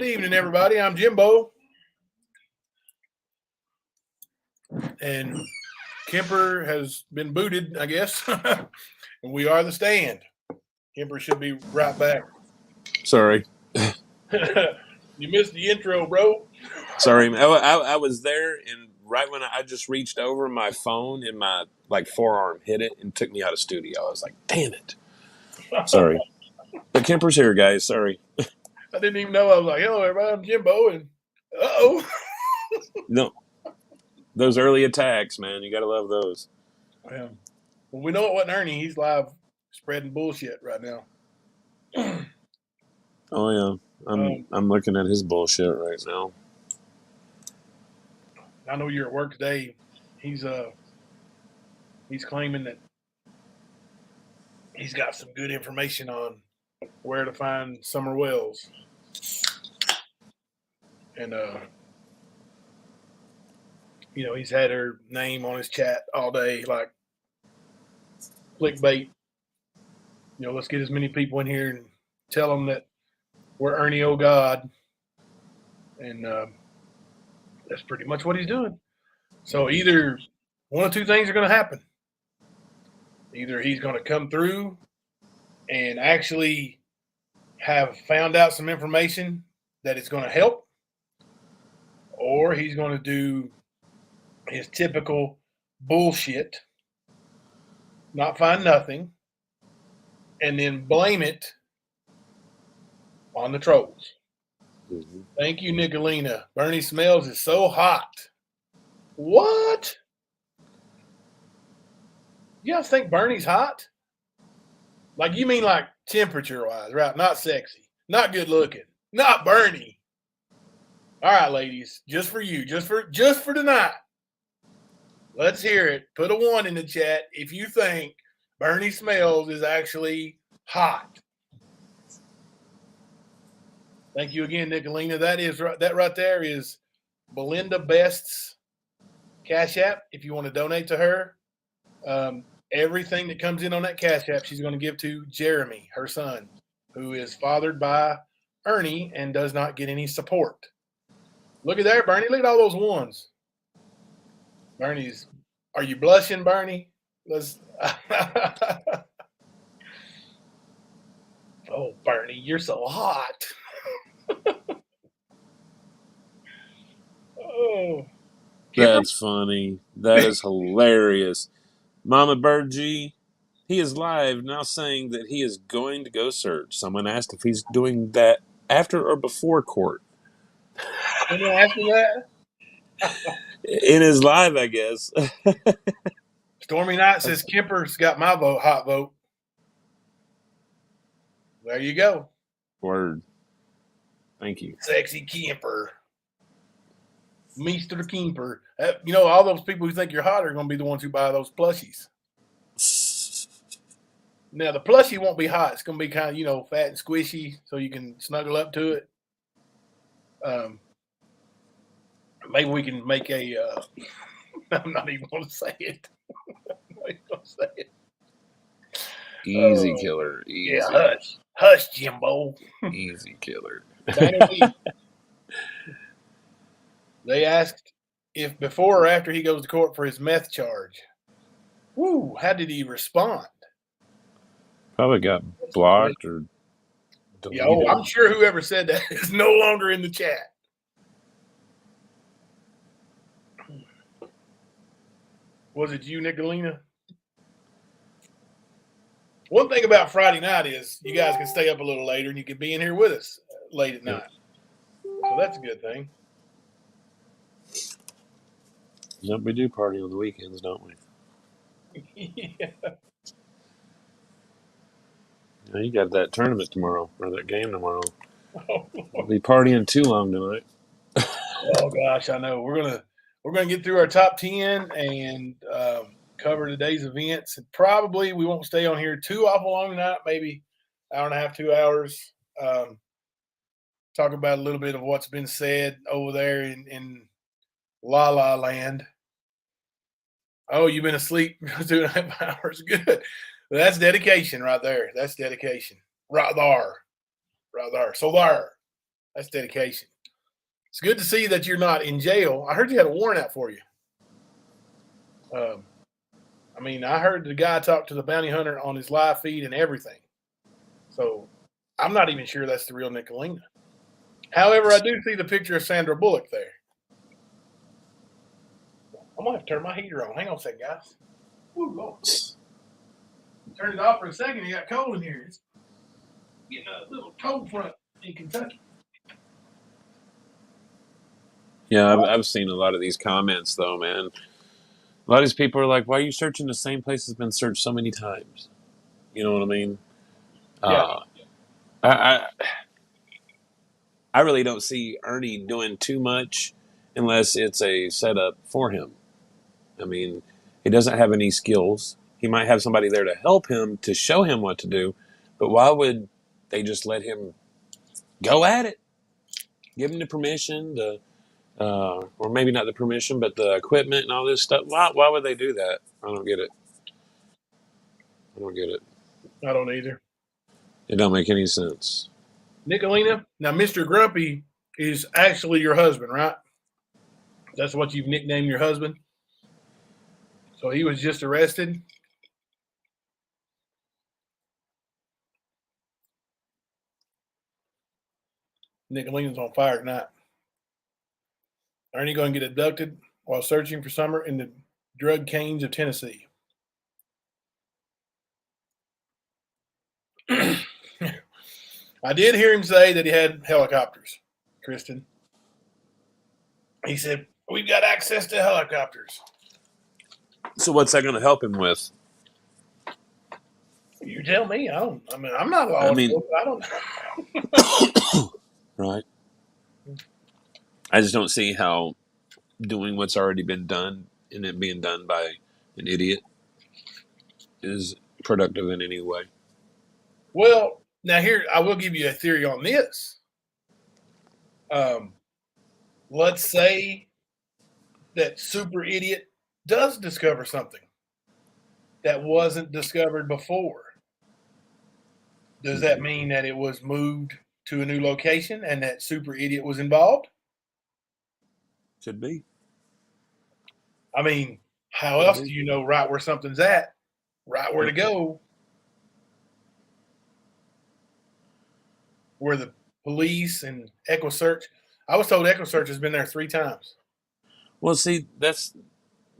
evening, everybody. I'm Jimbo. And Kemper has been booted, I guess. And we are the stand. Kemper should be right back. Sorry. You missed the intro, bro. Sorry. I was there, and right when I just reached over, my phone and my forearm hit it and took me out of studio. I was like, damn it. Sorry. But Kemper's here, guys. Sorry. I didn't even know. I was like, hello, everybody. I'm Jimbo. And uh-oh. No. Those early attacks, man. You got to love those. Well, we know it wasn't Ernie. He's live spreading bullshit right now. Oh, yeah. I'm looking at his bullshit right now. I know you're at work today. He's claiming that he's got some good information on where to find Summer Wells. And he's had her name on his chat all day, like clickbait. Let's get as many people in here and tell them that we're Ernie O' God. And that's pretty much what he's doing. So either one of two things are going to happen. Either he's going to come through and actually have found out some information that is going to help, or he's going to do his typical bullshit, not find nothing, and then blame it on the trolls. Mm-hmm. Thank you, Nicolina. Bernie Smells is so hot. What? You guys think Bernie's hot? Like, you mean like temperature-wise, right? Not sexy, not good looking, not Bernie. All right, ladies, just for you, just for tonight. Let's hear it. Put a 1 in the chat if you think Bernie Smells is actually hot. Thank you again, Nicolina. That right there is Belinda Best's Cash App. If you want to donate to her, everything that comes in on that Cash App, she's going to give to Jeremy, her son, who is fathered by Ernie and does not get any support. Look at there, Bernie. Look at all those ones. Are you blushing, Bernie? Oh, Bernie, you're so hot. Oh. That's funny. That is hilarious. Mama Bird G, he is live now saying that he is going to go search. Someone asked if he's doing that after or before court. Someone asked me that? In his live, I guess. Stormy Knight says Kemper's got my vote, hot vote. There you go. Word. Thank you. Sexy Kemper. Mr. Kemper. All those people who think you're hot are going to be the ones who buy those plushies. Now, the plushie won't be hot. It's going to be kind of, fat and squishy so you can snuggle up to it. Maybe we can make a I'm not even going to say it. Easy killer. Easy. Yeah, hush, Jimbo. Easy killer. They asked if before or after he goes to court for his meth charge. Woo, how did he respond? Probably got blocked or deleted. Yeah, I'm sure whoever said that is no longer in the chat. Was it you, Nicolina? One thing about Friday night is you guys can stay up a little later and you can be in here with us late at night. So that's a good thing. Yep, we do party on the weekends, don't we? Yeah. Now you got that tournament tomorrow, or that game tomorrow. We'll be partying too long tonight. Oh gosh, I know. We're gonna get through our top 10 and cover today's events. And probably we won't stay on here too awful long tonight. Maybe hour and a half, 2 hours. Talk about a little bit of what's been said over there in La La Land. Oh, you've been asleep 2.5 hours. Good. That's dedication right there. That's dedication. Right there. So there. That's dedication. It's good to see that you're not in jail. I heard you had a warrant out for you. I mean, I heard the guy talk to the bounty hunter on his live feed and everything. So I'm not even sure that's the real Nicolina. However, I do see the picture of Sandra Bullock there. I'm going to have to turn my heater on. Hang on a second, guys. Ooh, Lord. Turn it off for a second. It got cold in here. It's getting a little cold front in Kentucky. Yeah, I've seen a lot of these comments, though, man. A lot of these people are like, why are you searching the same place that's been searched so many times? You know what I mean? Yeah. I really don't see Ernie doing too much unless it's a setup for him. I mean, he doesn't have any skills. He might have somebody there to help him, to show him what to do, but why would they just let him go at it? Give him the permission, or maybe not the permission, but the equipment and all this stuff. Why would they do that? I don't get it. I don't either. It don't make any sense. Nicolina, now Mr. Grumpy is actually your husband, right? That's what you've nicknamed your husband? So he was just arrested? Nicolina's on fire tonight. Aren't you going to get abducted while searching for Summer in the drug canes of Tennessee? I did hear him say that he had helicopters, Kristen. He said, we've got access to helicopters. So what's that going to help him with? You tell me. I'm not law enforcement. I don't. Right. I just don't see how doing what's already been done and it being done by an idiot is productive in any way. Well, now here, I will give you a theory on this. Let's say that super idiot does discover something that wasn't discovered before. Does that mean that it was moved to a new location and that super idiot was involved? Could be. I mean, how else do you know right where something's at, right where to go? Where the police and EchoSearch, I was told EchoSearch has been there 3 times. Well, see, that's,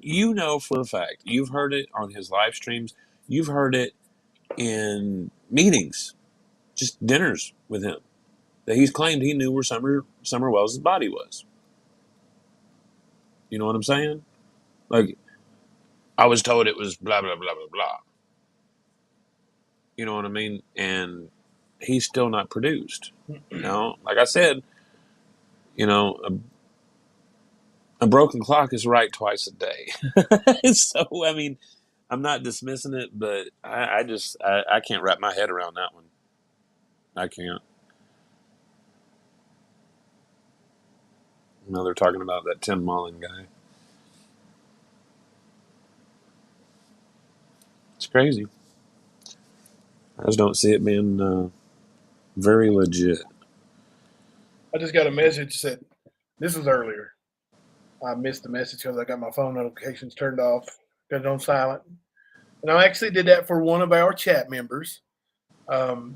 you know for a fact. You've heard it on his live streams. You've heard it in meetings, just dinners with him, that he's claimed he knew where Summer Wells' body was. You know what I'm saying? Like, I was told it was blah, blah, blah, blah, blah. You know what I mean? And he's still not produced. You know, like I said, you know, a broken clock is right twice a day. So, I mean, I'm not dismissing it, but I can't wrap my head around that one. I can't. You know, they're talking about that Tim Mullen guy. It's crazy. I just don't see it being very legit. I just got a message that said, this was earlier. I missed the message because I got my phone notifications turned off, got it on silent. And I actually did that for one of our chat members.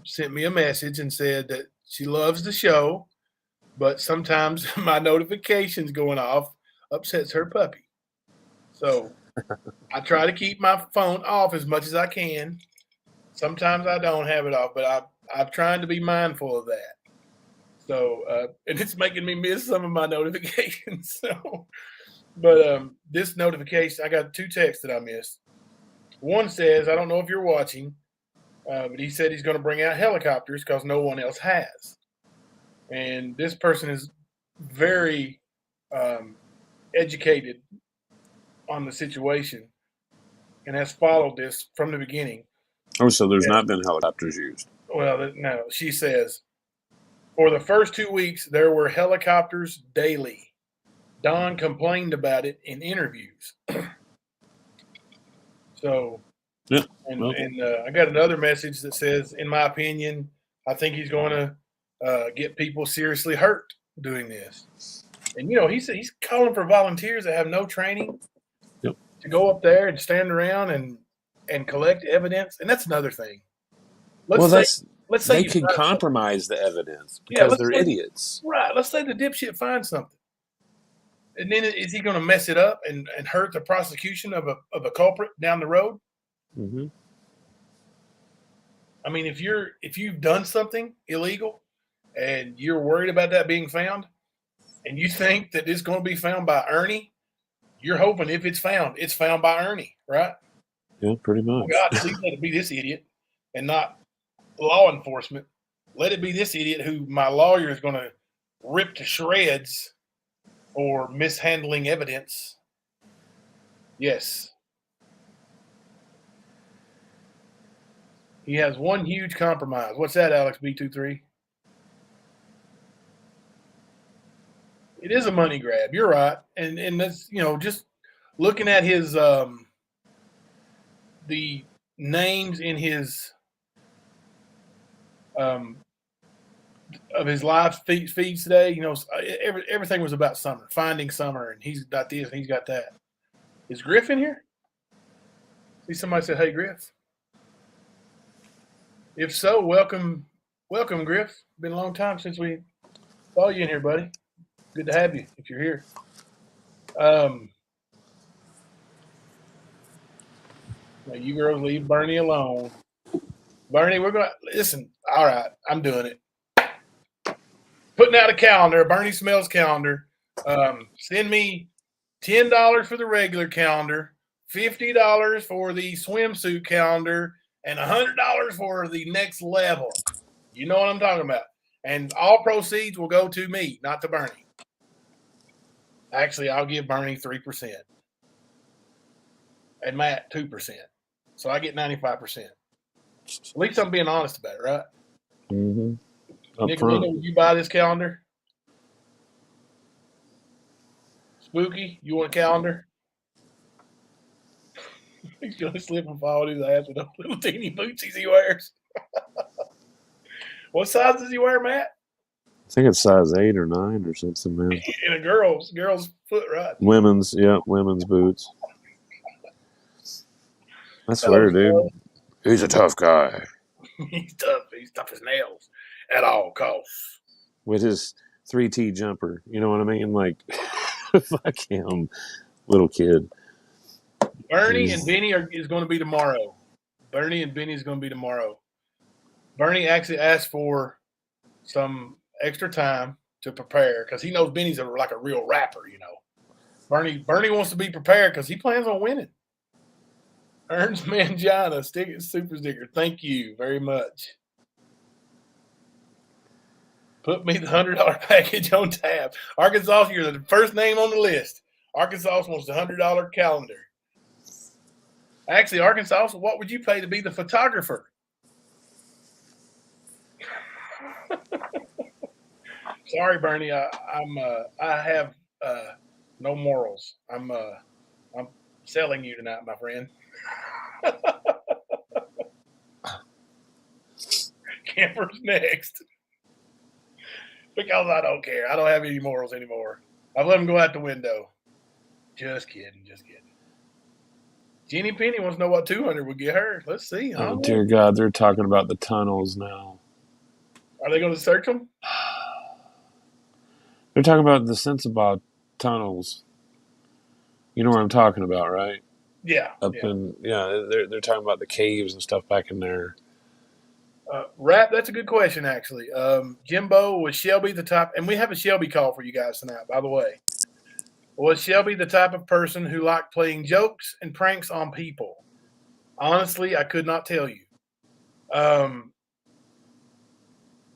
Sent me a message and said that she loves the show, but sometimes my notifications going off upsets her puppy. So I try to keep my phone off as much as I can. Sometimes I don't have it off, but I'm trying to be mindful of that. So, and it's making me miss some of my notifications. So, but this notification, I got 2 texts that I missed. One says, I don't know if you're watching, but he said he's going to bring out helicopters because no one else has. And this person is very educated on the situation and has followed this from the beginning. Oh, so there's not been helicopters used. Well, no, she says, for the first 2 weeks, there were helicopters daily. Don complained about it in interviews. So, yeah. And I got another message that says, in my opinion, I think he's going to get people seriously hurt doing this. And he's calling for volunteers that have no training Yep. to go up there and stand around and collect evidence. And that's another thing. Let's say they you can find something. compromise the evidence Yeah, because they're idiots. Right. Let's say the dipshit finds something. And then is he going to mess it up and hurt the prosecution of a culprit down the road? Mm-hmm. I mean, if you've done something illegal and you're worried about that being found, and you think that it's going to be found by Ernie, you're hoping if it's found by Ernie, right? Yeah, pretty much. Oh God, please let it be this idiot and not law enforcement. Let it be this idiot who my lawyer is going to rip to shreds or mishandling evidence. Yes. He has one huge compromise. What's that, Alex B23? It is a money grab. You're right. And that's, just looking at his the names in his of his live feeds today, everything was about Summer, finding Summer, and he's got this and he's got that. Is Griff in here? See, somebody said, "Hey, Griff." If so, welcome, Griff. Been a long time since we saw you in here, buddy. Good to have you if you're here. Now you girls leave Bernie alone. Bernie, we're going to listen. All right, I'm doing it. Putting out a calendar, a Bernie Smells calendar. Send me $10 for the regular calendar, $50 for the swimsuit calendar, and $100 for the next level. You know what I'm talking about. And all proceeds will go to me, not to Bernie. Actually, I'll give Bernie 3%. And Matt 2%. So I get 95%. At least I'm being honest about it, right? Mm-hmm. Nicolino, would you buy this calendar? Spooky, you want a calendar? He's going to slip and fall on his ass with those little teeny bootsies he wears. What size does he wear, Matt? I think it's size 8 or 9 or something, man. In a girl's foot, right? Women's boots. I swear, dude. He's a tough guy. He's tough. He's tough as nails at all costs. With his 3T jumper. You know what I mean? Like, fuck him, little kid. Bernie and Benny is going to be tomorrow. Bernie and Benny is going to be tomorrow. Bernie actually asked for some extra time to prepare because he knows Benny's like a real rapper, Bernie wants to be prepared because he plans on winning. Ernst Mangina, super sticker. Thank you very much. Put me the $100 package on tab. Arkansas, you're the first name on the list. Arkansas wants the $100 calendar. Actually, Arkansas, what would you pay to be the photographer? Sorry, Bernie. I have no morals. I'm selling you tonight, my friend. Camper's next. Because I don't care. I don't have any morals anymore. I've let them go out the window. Just kidding. Jenny Penny wants to know what 200 would get her. Let's see. Oh, dear God. They're talking about the tunnels now. Are they going to search them? They're talking about the Sensabaugh tunnels. You know what I'm talking about, right? Yeah. They're talking about the caves and stuff back in there. Rap, that's a good question, actually. Jimbo, was Shelby the type, and we have a Shelby call for you guys tonight, by the way. Was Shelby the type of person who liked playing jokes and pranks on people? Honestly, I could not tell you.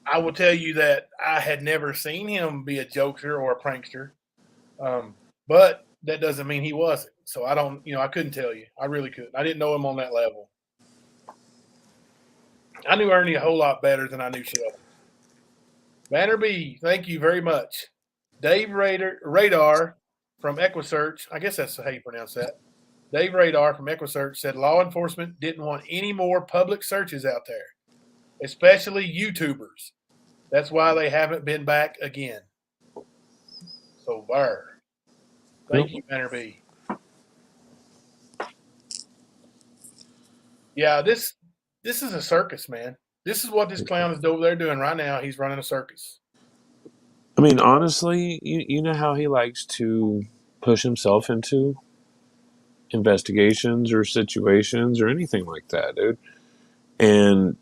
I will tell you that I had never seen him be a jokester or a prankster. But that doesn't mean he wasn't. So I don't, I couldn't tell you. I really couldn't. I didn't know him on that level. I knew Ernie a whole lot better than I knew Shelby. Banner B, thank you very much. Dave Radar from Equisearch, I guess that's how you pronounce that. Dave Radar from Equisearch said law enforcement didn't want any more public searches out there, especially YouTubers. That's why they haven't been back again. So, Burr. Thank you, Banner B. Yeah, this is a circus, man. This is what this clown is over there doing right now. He's running a circus. I mean, honestly, you know how he likes to push himself into investigations or situations or anything like that, dude. And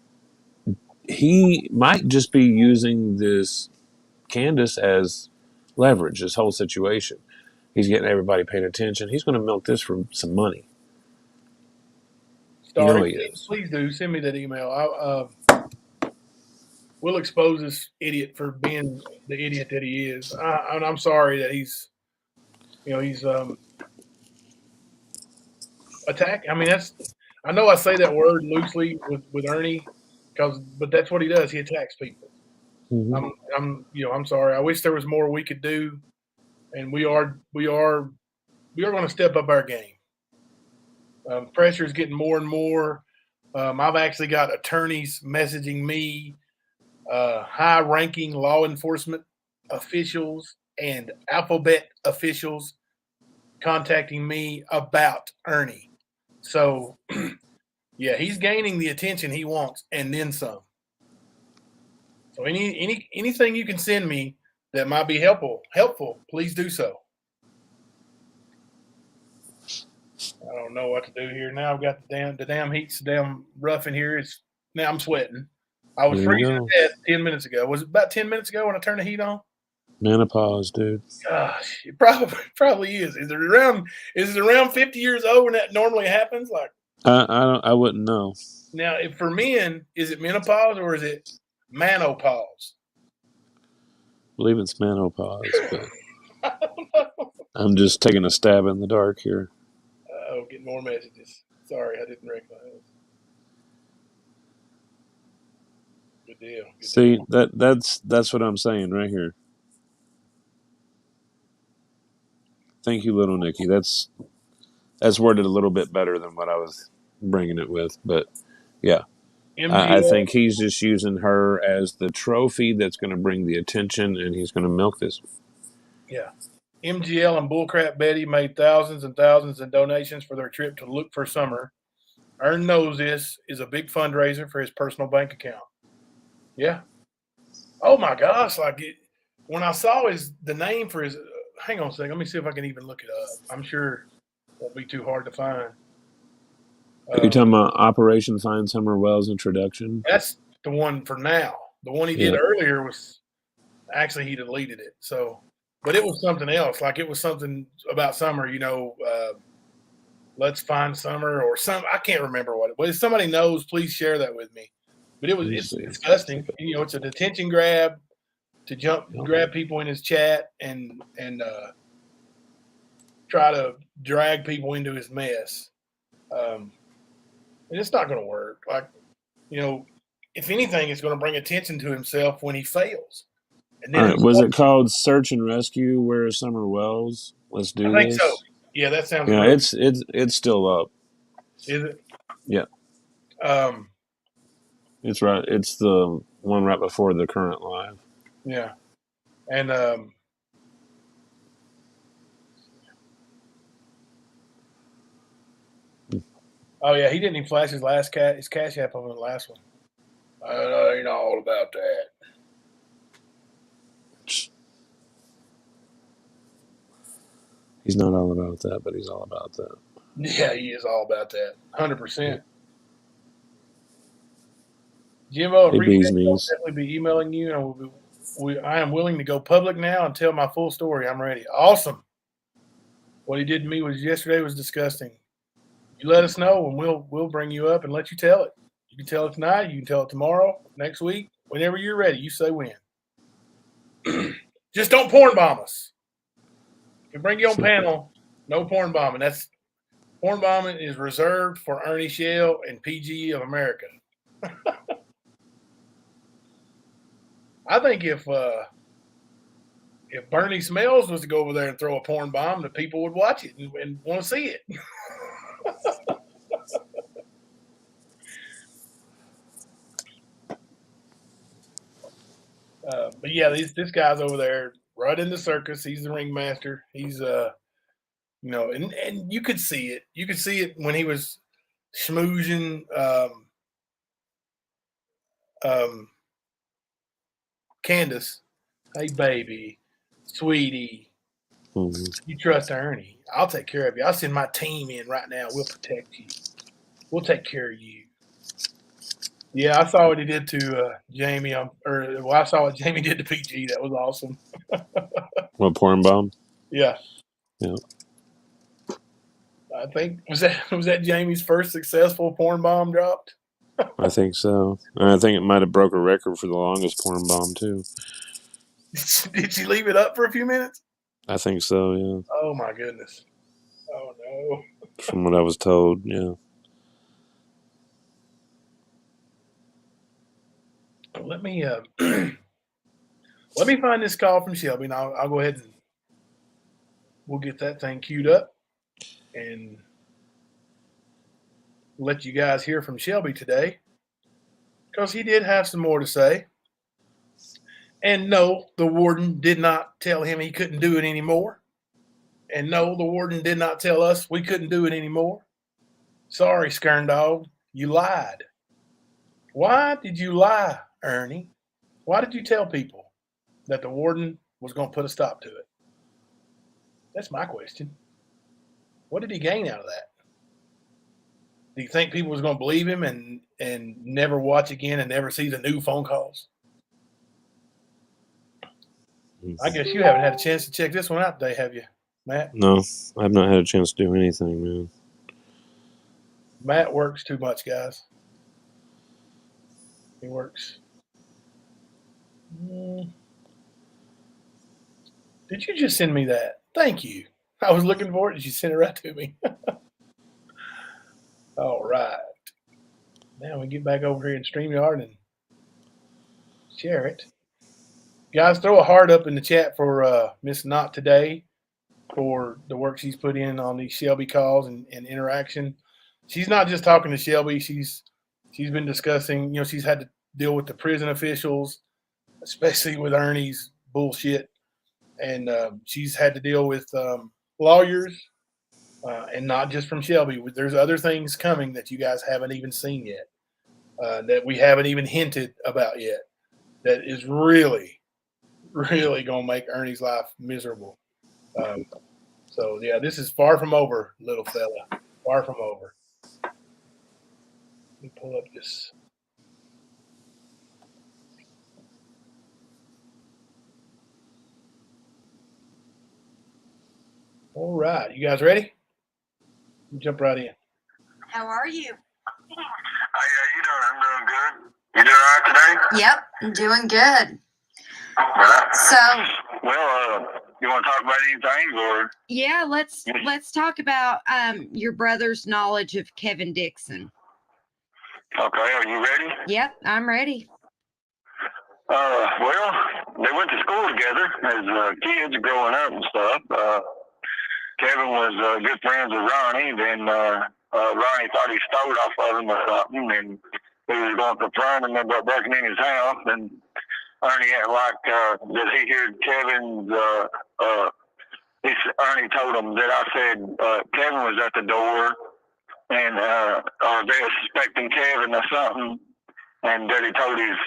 he might just be using this Candace as leverage, this whole situation. He's getting everybody paying attention. He's going to milk this for some money. You know Starry, he is. please do send me that email. We'll expose this idiot for being the idiot that he is. And I'm sorry that he's attack. I mean, I know I say that word loosely with Ernie, but that's what he does. He attacks people. Mm-hmm. I'm sorry. I wish there was more we could do, and we are going to step up our game. Pressure is getting more and more. I've actually got attorneys messaging me, high-ranking law enforcement officials and alphabet officials contacting me about Ernie. So, yeah, he's gaining the attention he wants and then some. So anything you can send me that might be helpful, please do so. I don't know what to do here now. I've got the damn heat's damn rough in here. Now I'm sweating. I was freezing to death 10 minutes ago. Was it about 10 minutes ago when I turned the heat on? Menopause, dude. Gosh, it probably is. Is it around 50 years old when that normally happens? Like I wouldn't know. Now, if for men, is it menopause or is it manopause? I believe it's menopause, but I'm just taking a stab in the dark here. Oh, getting more messages. Sorry, I didn't recognize. Good deal. See, that's what I'm saying right here. Thank you, little Nikki. That's worded a little bit better than what I was bringing it with, but yeah. I think he's just using her as the trophy that's going to bring the attention, and he's going to milk this. Yeah. MGL and Bullcrap Betty made thousands and thousands in donations for their trip to Look for Summer. Ern knows this is a big fundraiser for his personal bank account. Yeah. Oh my gosh! When I saw the name for his, hang on a second. Let me see if I can even look it up. I'm sure it won't be too hard to find. Are you talking about Operation Find Summer Wells Introduction? That's the one for now. The one he did earlier was actually he deleted it. So, but it was something else. Like it was something about summer. Let's find summer or some. I can't remember what it was. If somebody knows, please share that with me. But it's disgusting. It's a detention grab to grab people in his chat and try to drag people into his mess. And it's not going to work. If anything, it's going to bring attention to himself when he fails. And then was it called Search and Rescue? Where is Summer Wells? Let's do this. I think so. Yeah, that sounds. Yeah, good. It's still up. Is it? Yeah. It's right. It's the one right before the current live. Yeah, and oh yeah, he didn't even flash his cash app on the last one. I ain't all about that. He's not all about that, but he's all about that. Yeah, he is all about that. 100%. Jimbo, I'll definitely be emailing you, and I am willing to go public now and tell my full story. I'm ready. Awesome. What he did to me yesterday was disgusting. You let us know, and we'll bring you up and let you tell it. You can tell it tonight. You can tell it tomorrow, next week, whenever you're ready. You say when. Just don't porn bomb us. If you bring your own panel, no porn bombing. Porn bombing is reserved for Ernie Shell and PG of America. I think if Bernie Smells was to go over there and throw a porn bomb, the people would watch it and want to see it. But yeah, this guy's over there running the circus. He's the ringmaster. He's and you could see it. You could see it when he was schmoozing um, Candace. Hey, baby, sweetie, Mhm. you trust Ernie. I'll take care of you. I'll send my team in right now. We'll protect you. We'll take care of you. Yeah, I saw what he did to Jamie. I saw what Jamie did to PG. That was awesome. What, porn bomb? Yeah, Yeah, I think was that Jamie's first successful porn bomb dropped. I think so. And I think it might have broke a record for the longest porn bomb too. Did she leave it up for a few minutes? I think so. Yeah, Oh my goodness. Oh no. from what I was told. Yeah. Let me let me find this call from Shelby, and I'll go ahead and we'll get that thing queued up and let you guys hear from Shelby today because he did have some more to say. And no, the warden did not tell him he couldn't do it anymore. And no, the warden did not tell us we couldn't do it anymore. Sorry, Skirndog, you lied. Why did you lie, Ernie? Why did you tell people that the warden was going to put a stop to it? That's my question. What did he gain out of that? Do you think people was going to believe him and never watch again and never see the new phone calls? I guess you haven't had a chance to check this one out today, have you, Matt? No, I've not had a chance to do anything, man. Matt works too much, guys. He works. Did you just send me that? Thank you. I was looking for it and you sent it right to me. All right. Now we get back over here in StreamYard and share it. Guys, throw a heart up in the chat for Miss Not Today for the work she's put in on these Shelby calls and interaction. She's not just talking to Shelby. She's been discussing, she's had to deal with the prison officials, especially with Ernie's bullshit. And she's had to deal with lawyers and not just from Shelby. There's other things coming that you guys haven't even seen yet, that we haven't even hinted about yet, that is really, really going to make Ernie's life miserable. So, yeah, this is far from over, little fella. Far from over. Let me pull up this. All right. You guys ready? Jump right in. How are you? How you doing? I'm doing good. You doing all right today? Yep, I'm doing good. So, You want to talk about anything, or? yeah, let's talk about your brother's knowledge of Kevin Dixon. Okay, are you ready? Yep, I'm ready. Well, they went to school together as kids growing up and stuff. Kevin was good friends with Ronnie. Then Ronnie thought he stole off of him or something, and he was going to confront him about breaking in his house. And Ernie had that he heard Kevin's. Ernie told him that I said Kevin was at the door, and they were suspecting Kevin or something. And that he told his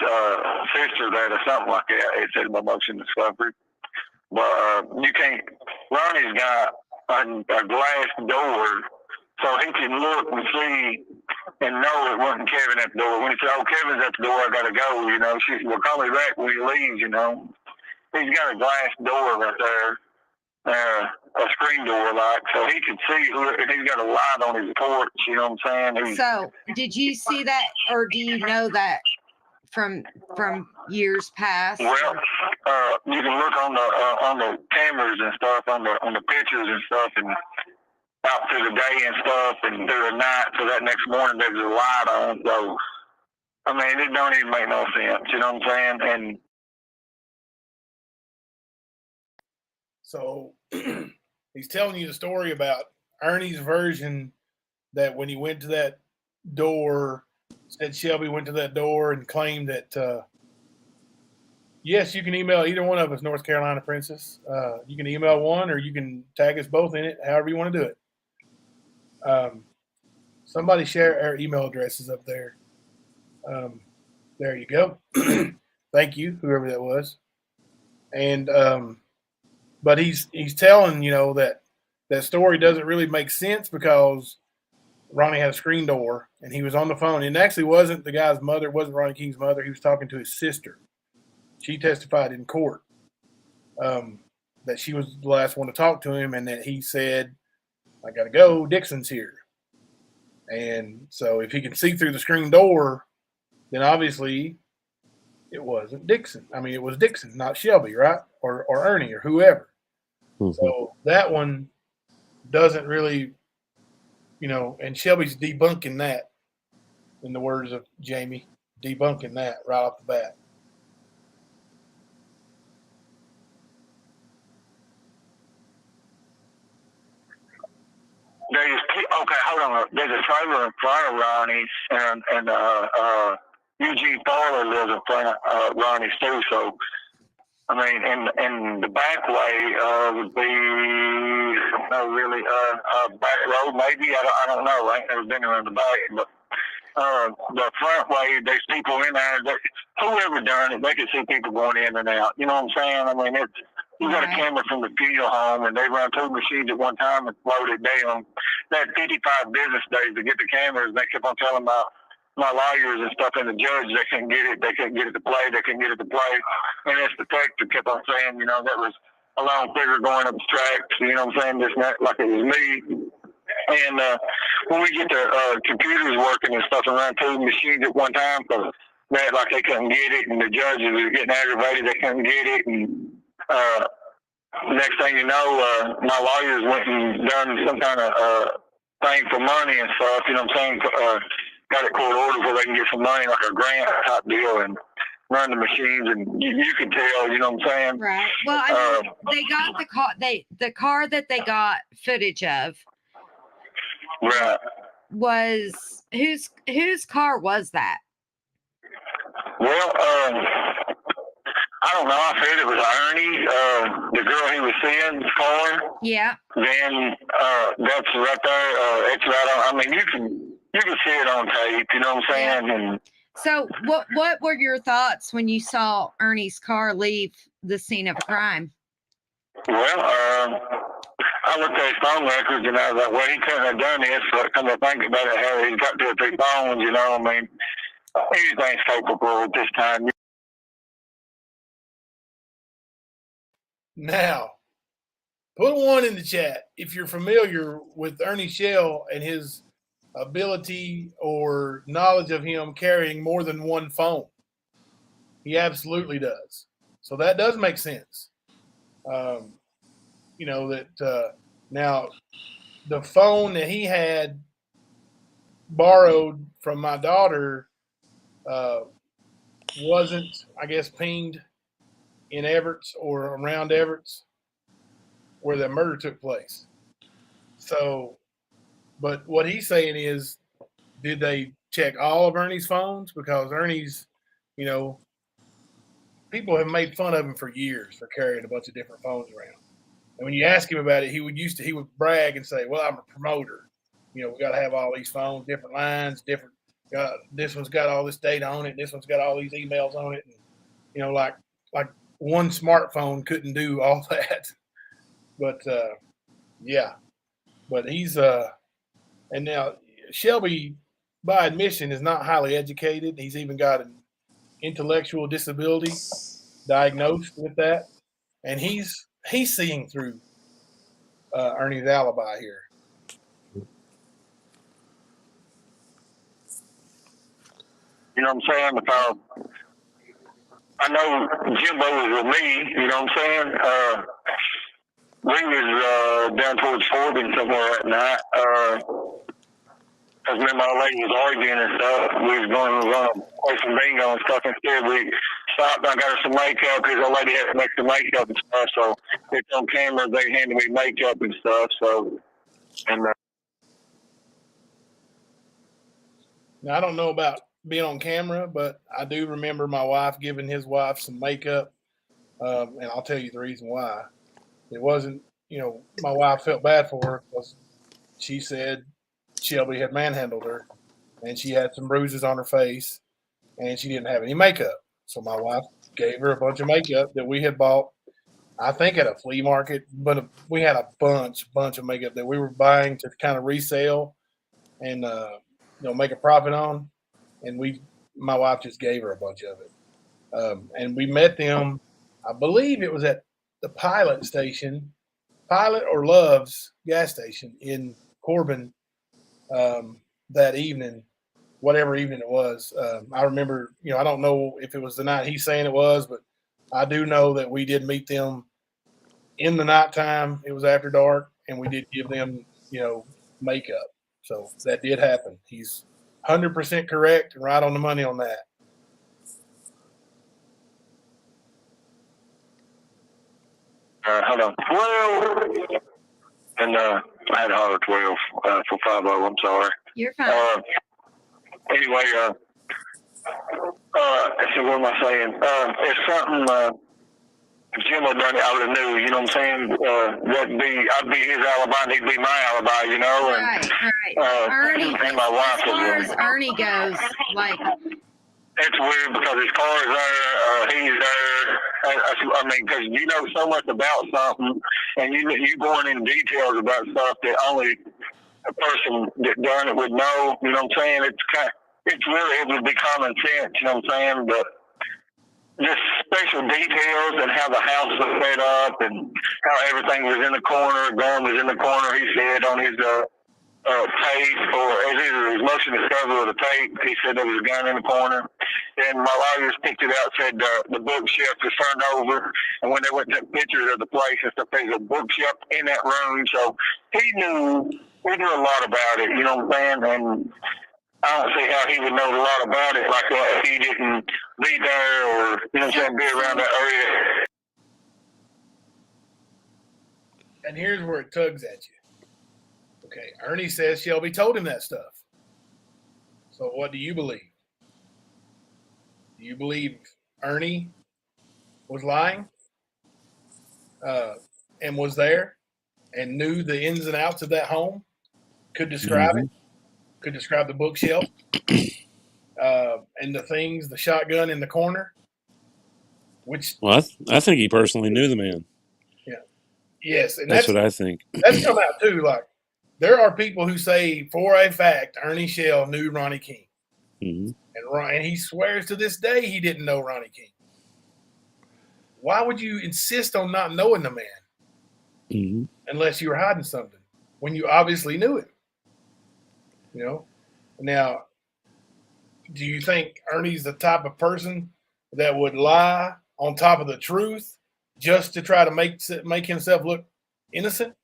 sister that or something like that. He said my motion discovery. But you can't. Ronnie's got a glass door, so he can look and see and know it wasn't Kevin at the door. When he said, "Oh, Kevin's at the door, I gotta go," she will call me back when he leaves. He's got a glass door right there, a screen door, so he can see. He's got a light on his porch. You know what I'm saying? So, did you see that, or do you know that from years past? Well, you can look on the cameras and stuff, on the pictures and stuff, and out through the day and stuff, and through the night. So that next morning there's a light on. So I mean, it don't even make no sense. You know what I'm saying? And so he's telling you the story about Ernie's version that when he went to that door, said Shelby went to that door and claimed that, yes, you can email either one of us, North Carolina Princess. You can email one, or you can tag us both in it, however you want to do it. Somebody share our email addresses up there. There you go. Thank you, whoever that was. And but he's telling that story doesn't really make sense because Ronnie had a screen door and he was on the phone. And it actually wasn't the guy's mother, it wasn't Ronnie King's mother. He was talking to his sister. She testified in court that she was the last one to talk to him, and that he said, "I got to go. Dixon's here." And so if he can see through the screen door, then obviously it wasn't Dixon. I mean, it was Dixon, not Shelby, right? Or Ernie or whoever. Mhm. So that one doesn't really, and Shelby's debunking that, in the words of Jamie, debunking that right off the bat. Okay, hold on. There's a trailer in front of Ronnie's, and Eugene Fowler lives in front of Ronnie's too. So, I mean, in the back way would be really back road maybe. I don't know. I ain't never been around the back, but the front way, there's people in there. Whoever done it, they can see people going in and out. You know what I'm saying? I mean, you got a camera from the funeral home, and they run 2 machines at one time and load it down. They had 55 business days to get the cameras. They kept on telling my lawyers and stuff and the judge they couldn't get it. They couldn't get it to play. They couldn't get it to play. And this detective kept on saying, that was a long figure going up the tracks. You know what I'm saying? This and that, like it was me. And when we get the computers working and stuff and run 2 machines at one time, for that, like they couldn't get it, and the judges were getting aggravated. They couldn't get it, and next thing you know, my lawyers went and done some kind of thing for money and stuff. You know what I'm saying? Got a court order where they can get some money, like a grant type deal, and run the machines. And you can tell. You know what I'm saying? Right. Well, I mean, they got the car. The car that they got footage of. Right. Was whose car was that? Well, I don't know. I heard it was Ernie, the girl he was seeing's car. Yeah. Then that's right there. It's right on. I mean, you can see it on tape. You know what I'm saying? And so, what were your thoughts when you saw Ernie's car leave the scene of a crime? Well, I looked at his phone records and I was like, well, he couldn't have done this. But come to think about it, how he's got 2 or 3 phones. You know, I mean, anything's capable at this time. Now, put a 1 in the chat if you're familiar with Ernie Shell and his ability or knowledge of him carrying more than 1 phone. He absolutely does. So that does make sense. Now the phone that he had borrowed from my daughter wasn't, I guess, pinged in Everett's or around Everett's where the murder took place. So, but what he's saying is, did they check all of Ernie's phones? Because Ernie's, people have made fun of him for years for carrying a bunch of different phones around. And when you ask him about it, he would brag and say, "Well, I'm a promoter. We got to have all these phones, different lines, different. This one's got all this data on it. This one's got all these emails on it. And, like one smartphone couldn't do all that." But yeah. But he's and now Shelby, by admission, is not highly educated. He's even got an intellectual disability diagnosed with that, and he's seeing through Ernie's alibi here. You know what I'm saying? Because I know Jimbo was with me. You know what I'm saying? We was down towards Forbin somewhere that night. Because me and my lady was arguing and stuff. We was going to play some bingo and stuff. Instead, we stopped. I got her some makeup because the lady had to make some makeup and stuff. So it's on camera. They handed me makeup and stuff. So, and now I don't know about being on camera, but I do remember my wife giving his wife some makeup And I'll tell you the reason why. It wasn't, my wife felt bad for her because she said Shelby had manhandled her, and she had some bruises on her face, and she didn't have any makeup. So my wife gave her a bunch of makeup that we had bought, I think at a flea market, but we had a bunch of makeup that we were buying to kind of resell and make a profit on. And my wife just gave her a bunch of it. And we met them, I believe it was at the Pilot or Love's gas station in Corbin that evening, whatever evening it was. I remember, I don't know if it was the night he's saying it was, but I do know that we did meet them in the nighttime. It was after dark, and we did give them, makeup. So that did happen. He's 100% correct and right on the money on that. Hold on. 12. And I had to holler 12 for 50. I'm sorry. You're fine. Anyway, so what am I saying? If something Jim had done it, I would have knew. You know what I'm saying? I'd be his alibi, and he'd be my alibi. And, Right. Ernie, and my wife as far as Ernie goes, like, it's weird because his car is there, he's there. I mean, because you know so much about something, and you going in details about stuff that only a person that done it would know. You know what I'm saying? It would be common sense. You know what I'm saying? But just special details and how the house was set up and how everything was in the corner. Gun was in the corner. He said on his tape, or as either his motion discovery or the tape, he said there was a gun in the corner. And my lawyers picked it out, said the bookshelf was turned over. And when they went to pictures of the place and stuff, there's a bookshelf in that room. So he knew a lot about it, you know what I'm saying? And I don't see how he would know a lot about it like that if he didn't be there or, you know what I'm saying, be around that area. And here's where it tugs at you. Okay, Ernie says Shelby told him that stuff. So what do you believe? Do you believe Ernie was lying and was there and knew the ins and outs of that home? Could describe it? Could describe the bookshelf and the things, the shotgun in the corner? Well, I think he personally knew the man. Yeah. Yes, and that's what I think. That's come out too. Like, there are people who say for a fact Ernie Shell knew Ronnie King. Mm-hmm. And he swears to this day he didn't know Ronnie King. Why would you insist on not knowing the man unless you were hiding something when you obviously knew it? Now, do you think Ernie's the type of person that would lie on top of the truth just to try to make himself look innocent?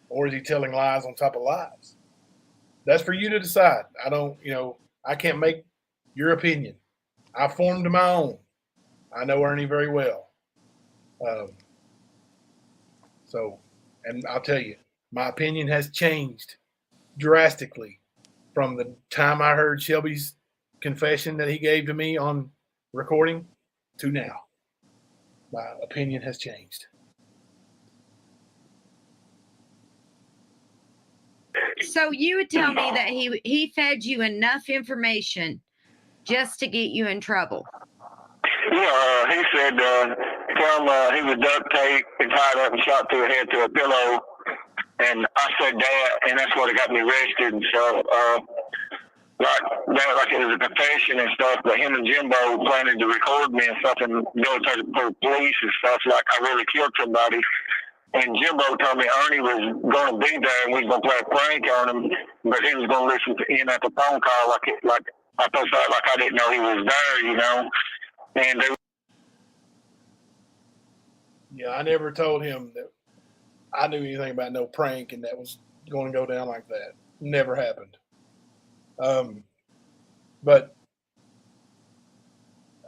Or is he telling lies on top of lies? That's for you to decide. I can't make your opinion. I formed my own. I know Ernie very well. And I'll tell you, my opinion has changed drastically from the time I heard Shelby's confession that he gave to me on recording to now. My opinion has changed. So you would tell me that he fed you enough information just to get you in trouble? Yeah, he said he was duct taped and tied up and shot through the head to a pillow. And I said that, and that's what got me arrested. And so, like it was a confession and stuff, but him and Jimbo planning to record me and stuff and go to the police and stuff, like I really killed somebody. And Jimbo told me Ernie was going to be there and we was going to play a prank on him, but he was going to listen in at the phone call like I thought, like I didn't know he was there, And yeah, I never told him that I knew anything about no prank and that was going to go down like that. Never happened. But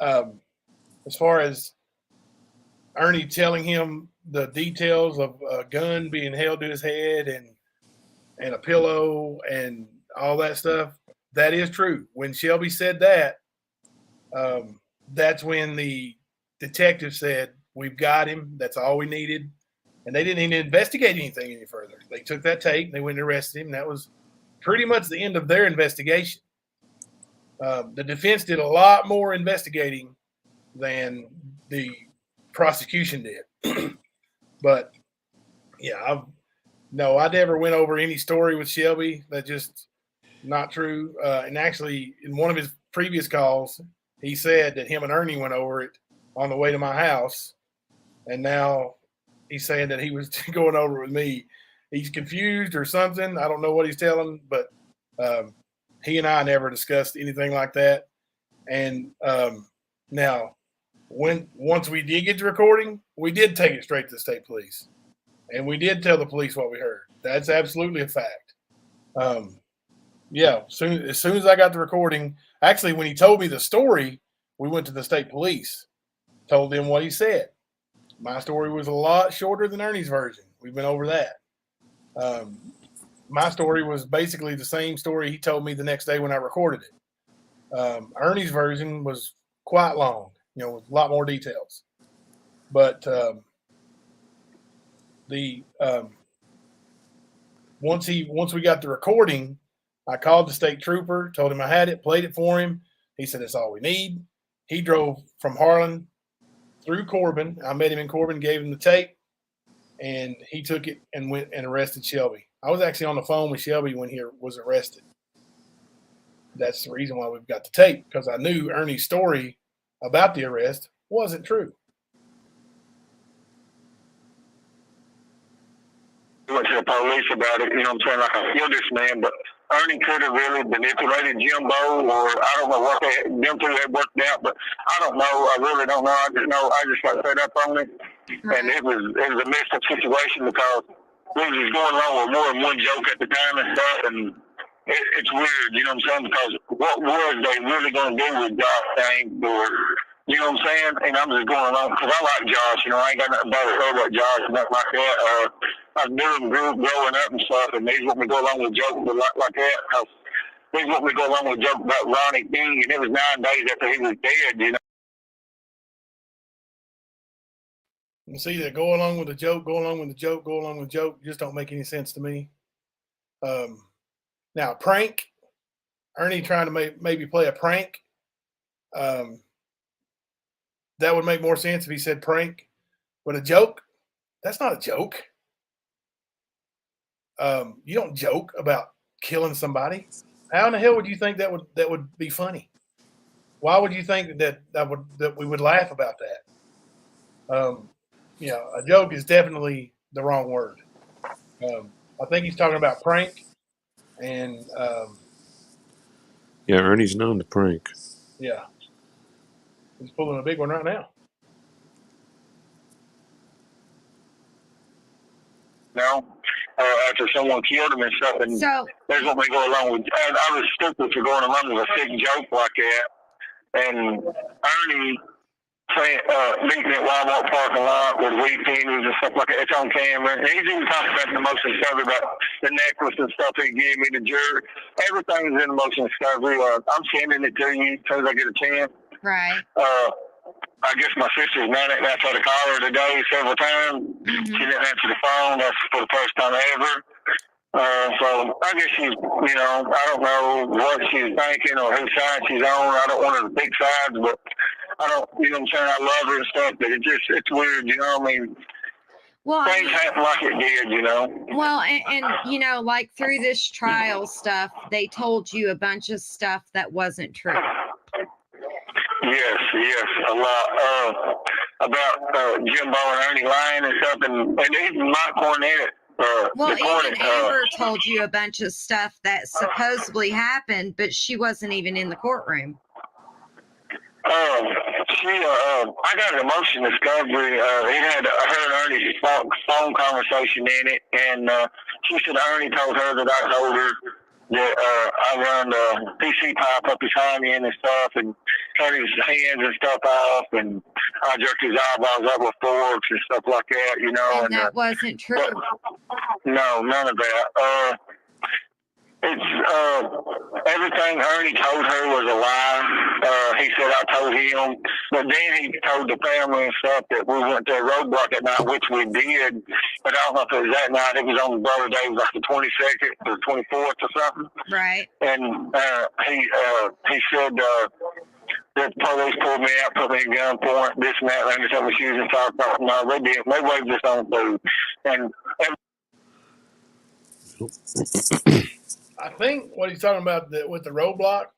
as far as Ernie telling him the details of a gun being held to his head and a pillow and all that stuff, that is true. When Shelby said that, that's when the detective said, we've got him. That's all we needed. And they didn't even investigate anything any further. They took that tape and they went and arrested him. That was pretty much the end of their investigation. The defense did a lot more investigating than the prosecution did. But yeah, I never went over any story with Shelby. That's just not true. And actually, in one of his previous calls, he said that him and Ernie went over it on the way to my house. And now he's saying that he was going over it with me. He's confused or something. I don't know what he's telling, but he and I never discussed anything like that. And now, once we did get the recording, we did take it straight to the state police. And we did tell the police what we heard. That's absolutely a fact. As soon as I got the recording, actually, when he told me the story, we went to the state police, told them what he said. My story was a lot shorter than Ernie's version. We've been over that. My story was basically the same story he told me the next day when I recorded it. Ernie's version was quite long, with a lot more details. But once we got the recording, I called the state trooper, told him I had it, played it for him. He said, that's all we need. He drove from Harlan through Corbin. I met him in Corbin, gave him the tape, and he took it and went and arrested Shelby. I was actually on the phone with Shelby when he was arrested. That's the reason why we've got the tape, because I knew Ernie's story about the arrest wasn't true. Went to the police about it, I'm saying, like I killed this man, but Ernie could have really manipulated Jimbo, or I don't know what them two had worked out, but I don't know. I really don't know. I just got fed up on it. Right. And it was a messed up situation because we was going along with more than one joke at the time and stuff, and it's weird, you know what I'm saying? Because what was they really going to do with Josh thing, or you know what I'm saying? And I'm just going along because I like Josh. I ain't got nothing bad to say about Josh and nothing like that. I knew him growing up and stuff, and they just want me to go along with jokes like that. Because they want me to go along with jokes about Ronnie King, and it was 9 days after he was dead, You see that go along with the joke, go along with the joke, go along with the joke just don't make any sense to me. Now, prank, Ernie trying to maybe play a prank, that would make more sense if he said prank. But a joke, that's not a joke. You don't joke about killing somebody. How in the hell would you think that would be funny? Why would you think that we would laugh about that? A joke is definitely the wrong word. I think he's talking about prank, and Ernie's known to prank. Yeah, he's pulling a big one right now. After someone killed him and stuff, and there's what we go along with. And I was stupid for going along with a sick joke like that. And Ernie meeting at Walmart parking lot with wheat pennies and stuff like that. It's on camera. And he's even talking about the motion discovery, about the necklace and stuff he gave me, the jury. Everything's in the motion discovery. I'm sending it to you as soon as I get a chance. Right. I guess my sister's mad at me. I tried to call her today several times. Mm-hmm. She didn't answer the phone. That's for the first time ever. So I guess she's, I don't know what she's thinking or whose side she's on. I don't want her to pick sides, but I don't, what I'm saying? I love her and stuff, but it's weird, what I mean? Well, things happen like it did, Well, and like through this trial stuff, they told you a bunch of stuff that wasn't true. Yes, a lot. About Jimbo and Ernie lying and stuff, and even Mike Cornett. Even Amber told you a bunch of stuff that supposedly happened, but she wasn't even in the courtroom. I got an emotion discovery. It had her and Ernie's phone conversation in it, and she said Ernie told her that I told her that I run the PC pipe up his hernia and stuff, and cut his hands and stuff off, and I jerked his eyeballs up with forks and stuff like that, And that wasn't true. No, none of that. It's everything Ernie told her was a lie. He said I told him, but then he told the family and stuff that we went to a roadblock at night, which we did. But I don't know if it was that night. It was on the brother day, it was like the 22nd or 24th or something. Right. And he said that the police pulled me out, put me in gunpoint, this and that, and told me she was in fire. No, they didn't. They waved us on through. And I think what he's talking about with the roadblock,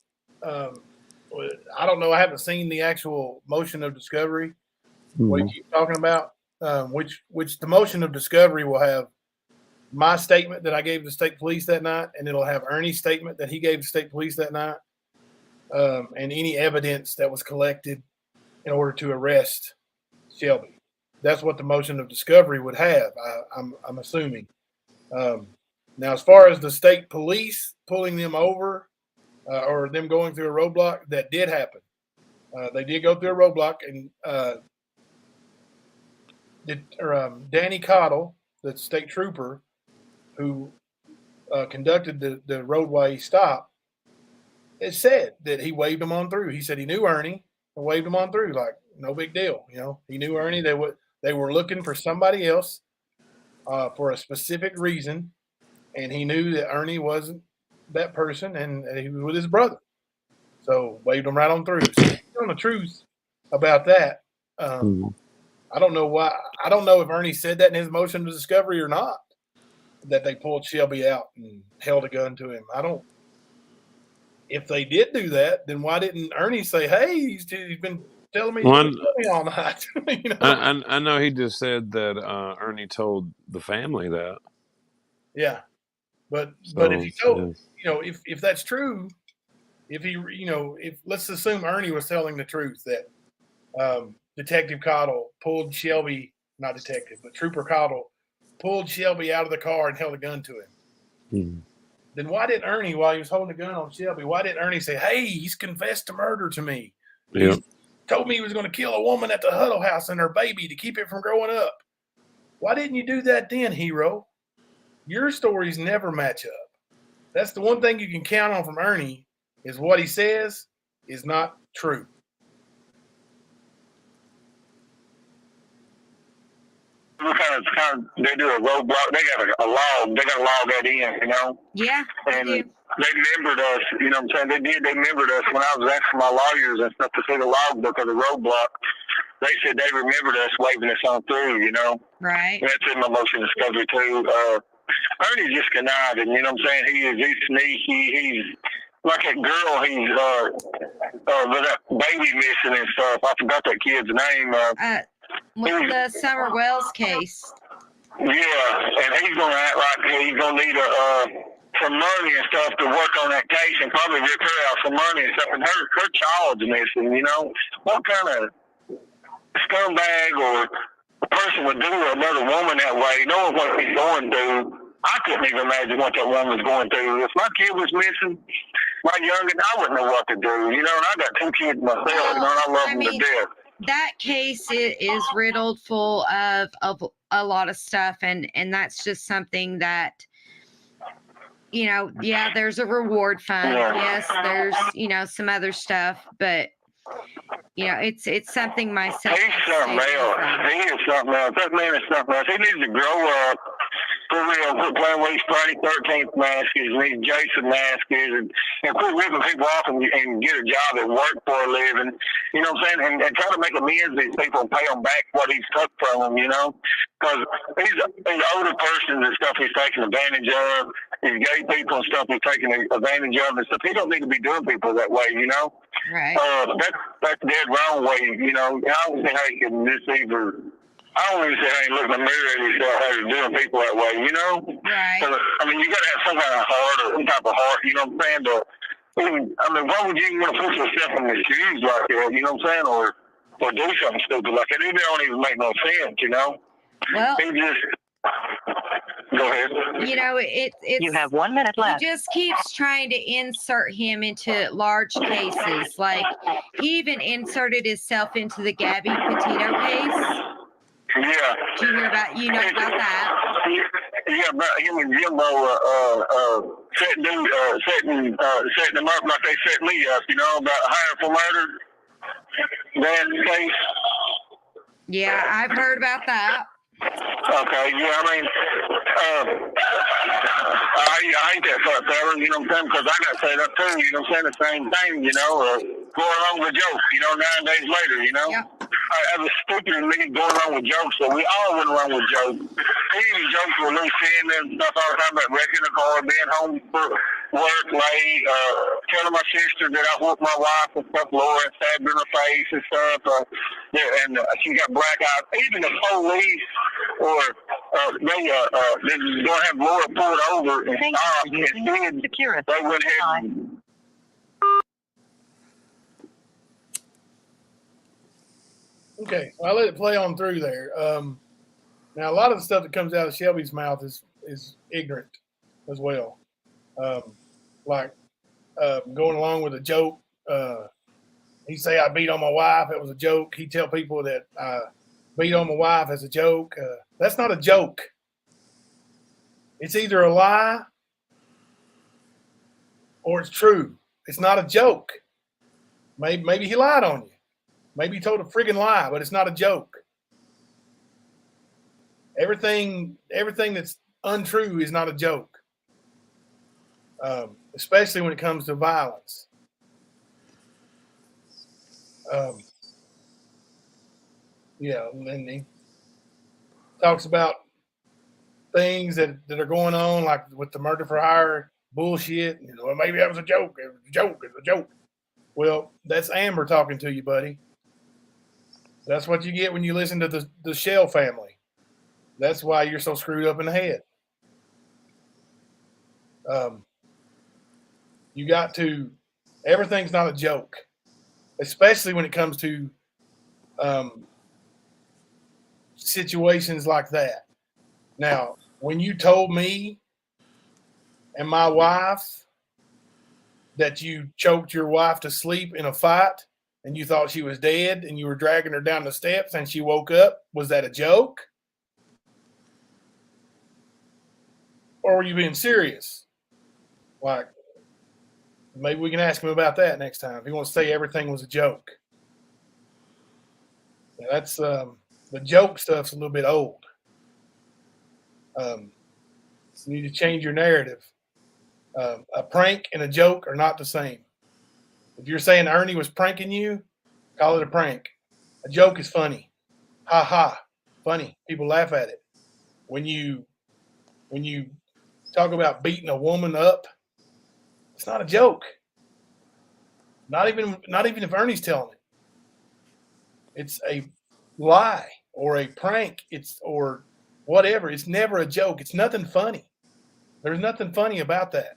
I don't know. I haven't seen the actual motion of discovery. What he's talking about, which the motion of discovery will have my statement that I gave the state police that night, and it'll have Ernie's statement that he gave the state police that night, and any evidence that was collected in order to arrest Shelby. That's what the motion of discovery would have. I'm assuming. Now, as far as the state police pulling them over or them going through a roadblock, that did happen. They did go through a roadblock, and Danny Cottle, the state trooper who conducted the roadway stop, it said that he waved them on through. He said he knew Ernie and waved them on through, like no big deal. You know, he knew Ernie. They were looking for somebody else for a specific reason. And he knew that Ernie wasn't that person, and he was with his brother. So waved him right on through. So he's telling the truth about that. I don't know why. I don't know if Ernie said that in his motion of discovery or not, that they pulled Shelby out and held a gun to him. I don't. If they did do that, then why didn't Ernie say, "Hey, he's been telling me all night"? You know? I know he just said that Ernie told the family that. Yeah. But if he told, if that's true, if let's assume Ernie was telling the truth that Detective Cottle pulled Shelby, not detective, but Trooper Cottle pulled Shelby out of the car and held a gun to him. Then why didn't Ernie, while he was holding a gun on Shelby, why didn't Ernie say, "Hey, he's confessed to murder to me. Yep. He told me he was going to kill a woman at the Huddle House and her baby to keep it from growing up"? Why didn't you do that then, hero? Your stories never match up. That's the one thing you can count on from Ernie, is what he says is not true. They do a roadblock. They got a log. They got to log that in, you know? Yeah. And they membered us, you know what I'm saying? They membered us when I was asking my lawyers and stuff to see the logbook of the roadblock. They said they remembered us waving us on through, you know? Right. And that's in my motion of discovery, too. Ernie's just conniving, you know what I'm saying? He's sneaky. He's like that girl. He's with that baby missing and stuff. I forgot that kid's name. With the Summer Wells case. Yeah, and he's going to act like he's going to need some money and stuff to work on that case, and probably rip her out some money and stuff. And her child's missing, you know? What kind of scumbag or a person would do to another woman that way, knowing what he's going through? I couldn't even imagine what that woman was going through. If my kid was missing, my youngest, I wouldn't know what to do. You know, and I got 2 kids myself, you know, and I love them to death. That case is riddled full of a lot of stuff, and that's just something that, there's a reward fund. Yes, there's, some other stuff, but it's something myself. He's something else. He is something else. That man is something else. He needs to grow up. For real, quit playing with these Friday 13th masks and these Jason masks and quit ripping people off and get a job and work for a living. You know what I'm saying? And try to make amends to these people and pay them back what he's took from them, you know? Because these older persons and stuff he's taking advantage of, these gay people and stuff he's taking advantage of and stuff. He don't need to be doing people that way, you know? Right. That's dead wrong way, you know? I don't see how he can deceive or... I don't even say I ain't looking in the mirror at yourself how you're doing people that way, you know? Right. So, I mean, you got to have some kind of heart or some type of heart, you know what I'm saying? Why would you want to put yourself in the shoes like that, you know what I'm saying? Or do something stupid like that? It don't even make no sense, you know? Well, go ahead. It's you have 1 minute left. He just keeps trying to insert him into large cases. Like, he even inserted himself into the Gabby Petito case. Yeah. Did you hear about, about that? him and Jimbo setting them up like they set me up, about hiring for murder. That case. Yeah, I've heard about that. Okay, yeah, I mean, I hate that fuck fella, you know what I'm saying? Because I got set up too, you know what I'm saying? The same thing, going along with jokes, 9 days later, Yep. I was stupid and me going along with jokes, so we all went along with jokes. He even jokes with Lucy and stuff all the time about wrecking the car, being home for work late, telling my sister that I whooped my wife and stuff, Laura, and stabbed her in the face and stuff. And she got black eyes. Even the police, they going to have Laura pulled over and stop. Instead, they went ahead and Okay, well, I let it play on through there. Now, a lot of the stuff that comes out of Shelby's mouth is ignorant as well. Like going along with a joke. He say I beat on my wife. It was a joke. He tell people that I beat on my wife as a joke. That's not a joke. It's either a lie or it's true. It's not a joke. Maybe he lied on you. Maybe he told a friggin' lie, but it's not a joke. Everything that's untrue is not a joke, especially when it comes to violence. And he talks about things that are going on, like with the murder for hire bullshit. Maybe that was a joke. It was a joke. It was a joke. Well, that's Amber talking to you, buddy. That's what you get when you listen to the Shell family. That's why you're so screwed up in the head. You got to, everything's not a joke, especially when it comes to situations like that. Now, when you told me and my wife that you choked your wife to sleep in a fight and you thought she was dead and you were dragging her down the steps and she woke up, was that a joke? Or were you being serious? Like, maybe we can ask him about that next time. If he wants to say everything was a joke. Now that's the joke stuff's a little bit old. You need to change your narrative. A prank and a joke are not the same. If you're saying Ernie was pranking you, call it a prank. A joke is funny. Ha ha. Funny. People laugh at it. When you talk about beating a woman up, it's not a joke. Not even if Ernie's telling it. It's a lie or a prank. Or whatever. It's never a joke. It's nothing funny. There's nothing funny about that.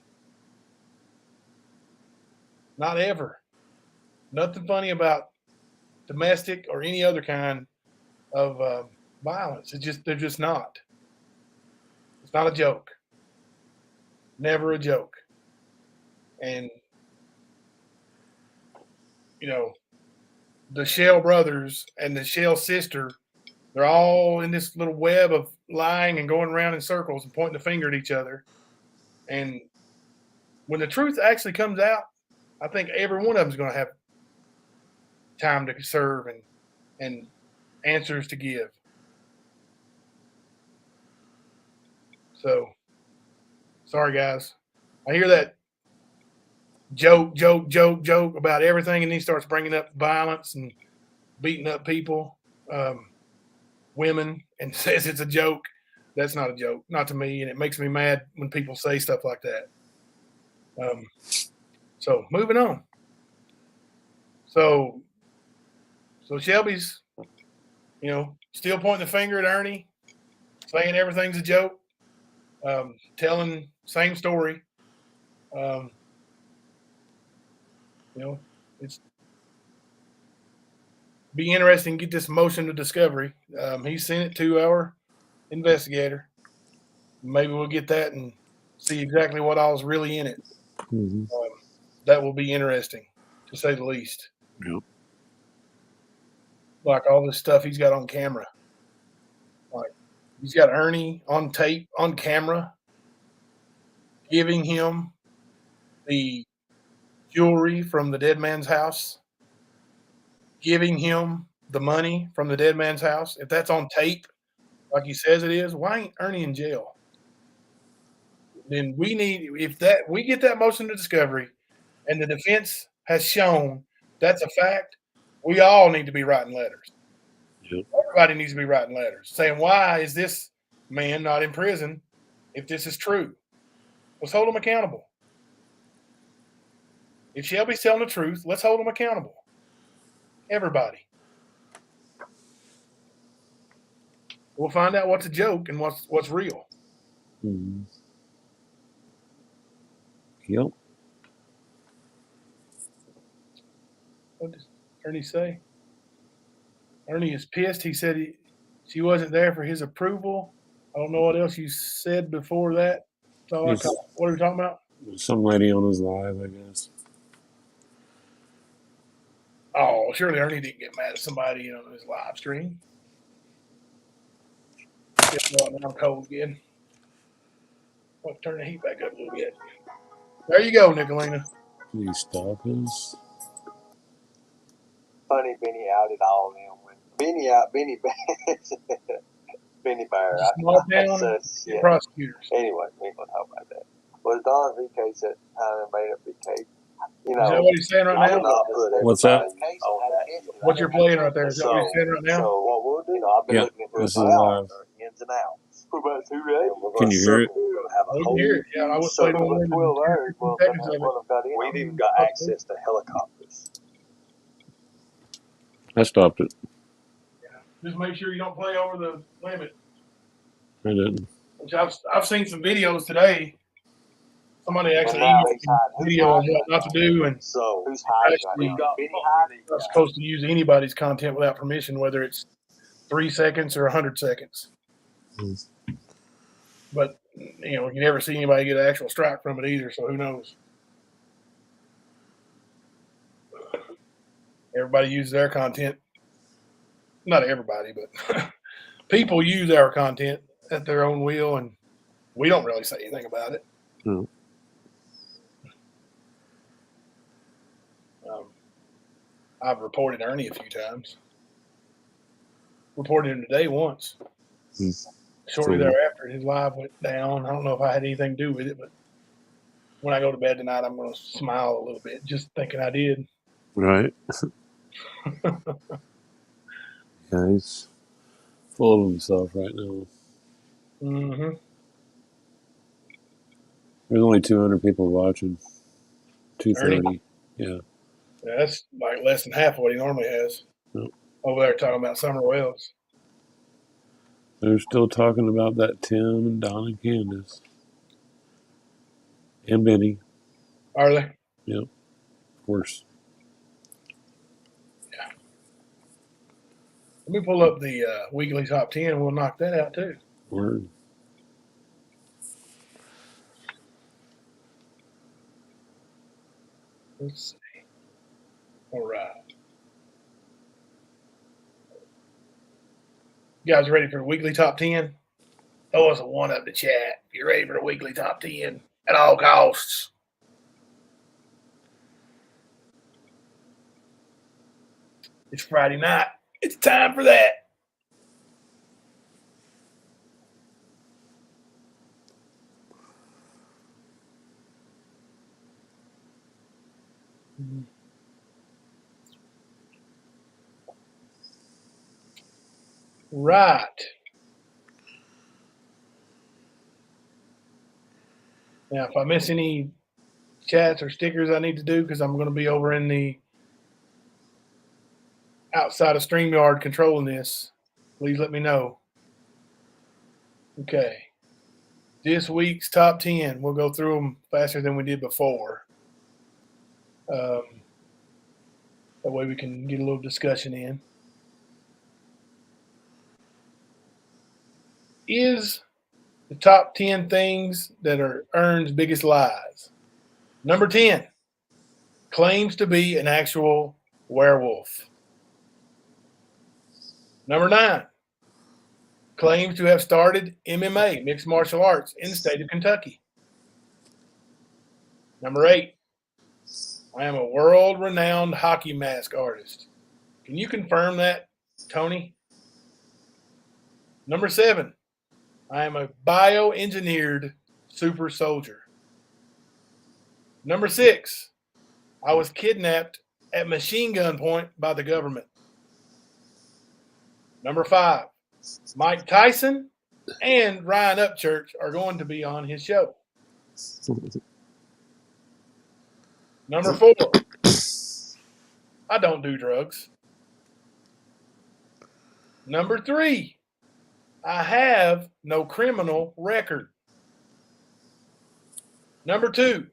Not ever. Nothing funny about domestic or any other kind of violence. They're just not. It's not a joke. Never a joke. And the Shell brothers and the Shell sister, they're all in this little web of lying and going around in circles and pointing the finger at each other. And when the truth actually comes out, I think every one of them is going to have time to serve and answers to give. So, sorry, guys. I hear that joke about everything, and he starts bringing up violence and beating up people, women, and says it's a joke. That's not a joke, not to me, and it makes me mad when people say stuff like that. So moving on. So Shelby's, still pointing the finger at Ernie, saying everything's a joke, telling same story. It's be interesting to get this motion of discovery. He sent it to our investigator. Maybe we'll get that and see exactly what all's really in it. Mm-hmm. That will be interesting, to say the least. Yep. Like all this stuff he's got on camera. Like, He's got Ernie on tape, on camera, giving him the jewelry from the dead man's house, giving him the money from the dead man's house. If that's on tape, like he says it is, why ain't Ernie in jail? Then we need, if that we get that motion to discovery and the defense has shown that's a fact, we all need to be writing letters. Yep. Everybody needs to be writing letters saying, why is this man not in prison if this is true? Let's hold him accountable. If Shelby's telling the truth, let's hold him accountable. Everybody. We'll find out what's a joke and what's real. Mhm. Yep. What does Ernie say? Ernie is pissed. He said she wasn't there for his approval. I don't know what else you said before that. So Yes. what are we talking about? Some lady on his live, I guess. Oh, surely Ernie didn't get mad at somebody on his live stream. Guess what? Now I'm cold again. I'll turn the heat back up a little bit. There you go, Nicolina. Did he stop us? Funny Benny outed all of them when Benny Benny Bear. Small town Such shit. prosecutors. Anyway, we ain't gonna talk about that. Was Don VK said time and made up VK? You Is that know, what he's saying right I would now? not put What's that? everybody on that. What you're playing right there, is that what he's saying right now? So what we'll do, I've been Yeah, looking into this it is live. ins and outs. For about 2 days. Can you hear it? We're gonna have a We can whole hear it. Yeah, I was playing circle on of 12 hours. Well, we've even got access to helicopters. I stopped it. Just make sure you don't play over the limit. I didn't. Which I've seen some videos today. Somebody actually Well, now emailed he's me a hiding. video on what not to do, and So who's hiding Actually, right now? Benny hiding. not supposed to use anybody's content without permission, whether it's 3 seconds or 100 seconds. Mm. But you never see anybody get an actual strike from it either. So who knows? Everybody uses their content. Not everybody, but people use our content at their own will, and we don't really say anything about it. No. I've reported Ernie a few times. Reported him today once. Hmm. Shortly Cool. thereafter, his live went down. I don't know if I had anything to do with it, but when I go to bed tonight, I'm going to smile a little bit, just thinking I did. Right? Yeah, he's full of himself right now. Mm-hmm. There's only 200 people watching. 230. Yeah. Yeah, that's like less than half of what he normally has. Yep. Over there talking about Summer Wells. They're still talking about that Tim and Don and Candace. And Benny, Are they? of course. Let me pull up the weekly top 10 and we'll knock that out too. Word. Let's see. All right. You guys ready for the weekly top 10? Throw us a one up in the chat if you're ready for the weekly top 10 at all costs. It's Friday night. It's time for that. Right. Now, if I miss any chats or stickers I need to do, because I'm going to be over in the outside of StreamYard controlling this, please let me know. Okay. This week's top 10, we'll go through them faster than we did before. That way we can get a little discussion in. Is the top 10 things that are Ern's biggest lies. Number 10, claims to be an actual werewolf. Number 9, claims to have started MMA, mixed martial arts, in the state of Kentucky. Number 8, I am a world-renowned hockey mask artist. Can you confirm that, Tony? Number 7, I am a bioengineered super soldier. Number 6, I was kidnapped at machine gun point by the government. Number 5, Mike Tyson and Ryan Upchurch are going to be on his show. Number 4, I don't do drugs. Number 3, I have no criminal record. Number 2,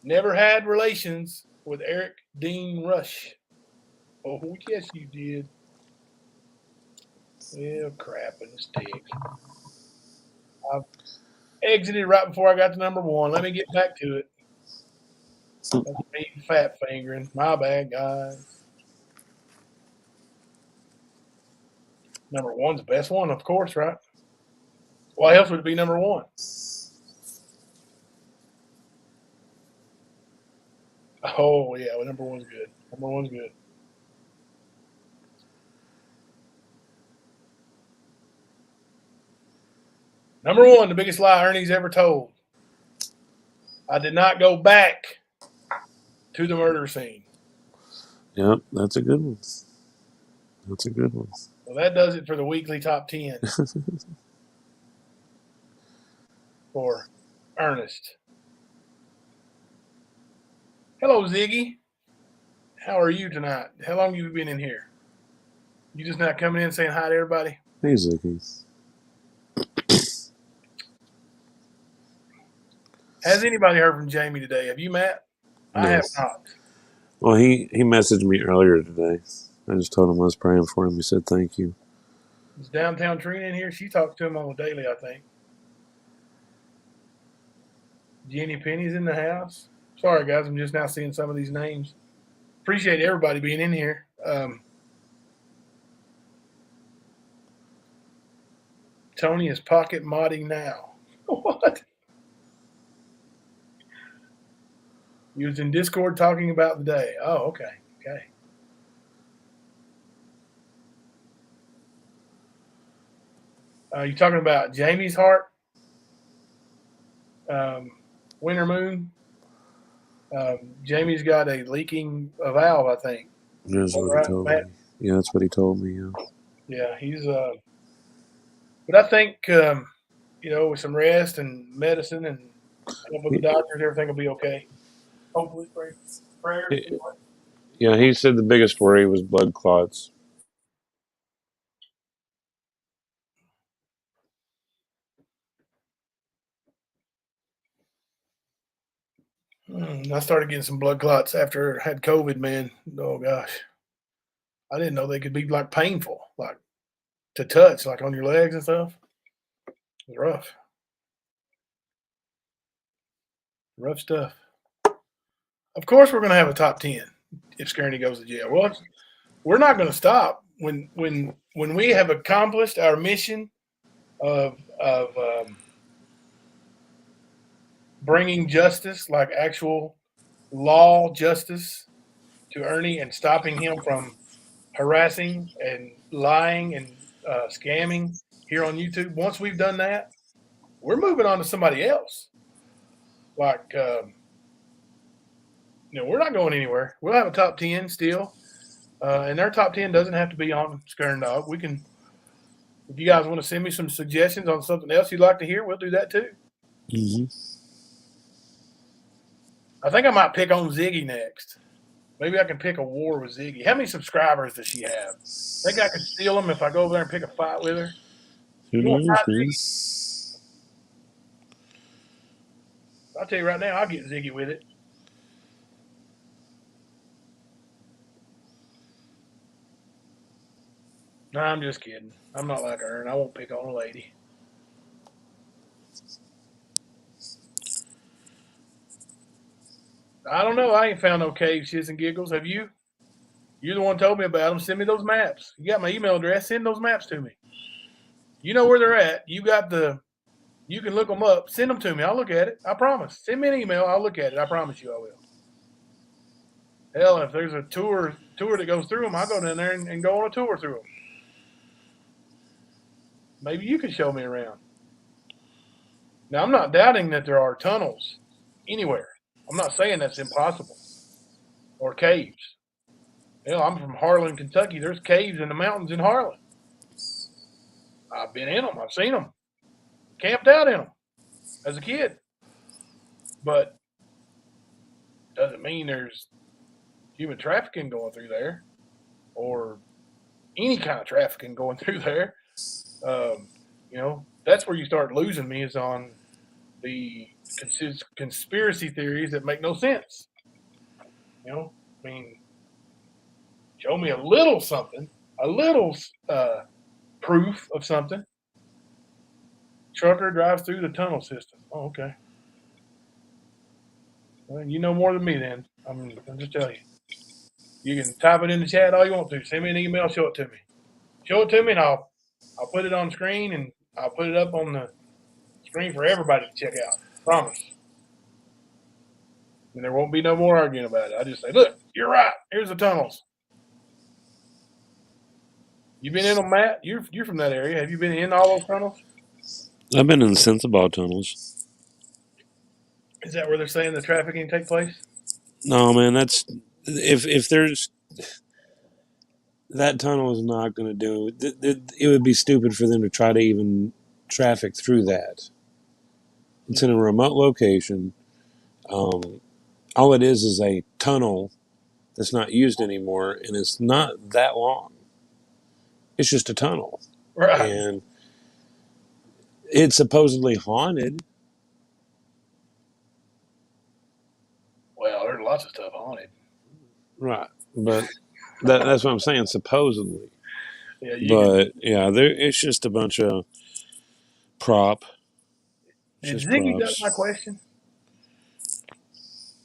never had relations with Eric Dean Rush. Oh, yes, you did. Well, crap in the sticks. I've exited right before I got to number 1. Let me get back to it. That's me fat fingering. My bad, guys. Number 1's the best one, of course, right? Why else would it be number 1? Oh, yeah, well, number 1's good. Number 1's good. Number 1, the biggest lie Ernie's ever told. I did not go back to the murder scene. Yep, that's a good one. That's a good one. Well, that does it for the weekly top 10 for Ernest. Hello, Ziggy. How are you tonight? How long have you been in here? You just not coming in saying hi to everybody? Hey, Zicky. Has anybody heard from Jamie today? Have you, Matt? I have Yes. not. Well, he messaged me earlier today. I just told him I was praying for him. He said thank you. Is Downtown Trina in here? She talks to him on the daily, I think. Jenny Penny's in the house. Sorry, guys. I'm just now seeing some of these names. Appreciate everybody being in here. Tony is pocket modding now. What? He was in Discord talking about the day. Oh, okay. Okay. You talking about Jamie's heart? Winter Moon? Jamie's got a leaking valve, I think. That's what Right, he told Matt? me. Yeah, that's what he told me. Yeah. Yeah, he's but I think with some rest and medicine and help with the doctors, everything will be okay. Hopefully, prayers. Yeah, he said the biggest worry was blood clots. I started getting some blood clots after I had COVID, man. Oh gosh, I didn't know they could be like painful, like to touch, like on your legs and stuff. It was rough. Rough stuff. Of course, we're going to have a top 10 if Scarney goes to jail. Well, we're not going to stop when we have accomplished our mission of bringing justice, like actual law justice, to Ernie and stopping him from harassing and lying and scamming here on YouTube. Once we've done that, we're moving on to somebody else. Like, we're not going anywhere. We'll have a top 10 still. And their top 10 doesn't have to be on Scare and Dog. We can, if you guys want to send me some suggestions on something else you'd like to hear, we'll do that too. Mm-hmm. I think I might pick on Ziggy next. Maybe I can pick a war with Ziggy. How many subscribers does she have? Think I could steal them if I go over there and pick a fight with her? Who You want knows, fight man? Ziggy? I'll tell you right now, I'll get Ziggy with it. No, I'm just kidding. I'm not like her, and I won't pick on a lady. I don't know. I ain't found no cave shits and giggles. Have you? You're the one who told me about them. Send me those maps. You got my email address. Send those maps to me. You know where they're at. You can look them up. Send them to me. I'll look at it. I promise. Send me an email. I'll look at it. I promise you I will. Hell, if there's a tour that goes through them, I'll go down there and go on a tour through them. Maybe you can show me around. Now, I'm not doubting that there are tunnels anywhere. I'm not saying that's impossible. Or caves. Hell, I'm from Harlan, Kentucky. There's caves in the mountains in Harlan. I've been in them. I've seen them. Camped out in them as a kid. But doesn't mean there's human trafficking going through there or any kind of trafficking going through there. That's where you start losing me is on the conspiracy theories that make no sense. Show me a little something, a little proof of something. Trucker drives through the tunnel system. Oh, okay. Well, you know more than me then. I'm just telling you. You can type it in the chat all you want to. Send me an email, show it to me. Show it to me and I'll put it on the screen and I'll put it up on the screen for everybody to check out. Promise. And there won't be no more arguing about it. I just say, look, you're right. Here's the tunnels. You been in them, Matt? You're from that area. Have you been in all those tunnels? I've been in the Sensabaugh tunnels. Is that where they're saying the trafficking take place? No, man, that's if there's that tunnel is not going to do it. It would be stupid for them to try to even traffic through that. It's in a remote location. All it is a tunnel that's not used anymore, and it's not that long. It's just a tunnel, Right. and it's supposedly haunted. Well, there's lots of stuff haunted. Right, but that's what I'm saying. Supposedly, Yeah, it's just a bunch of prop. Did Just Ziggy props. duck my question?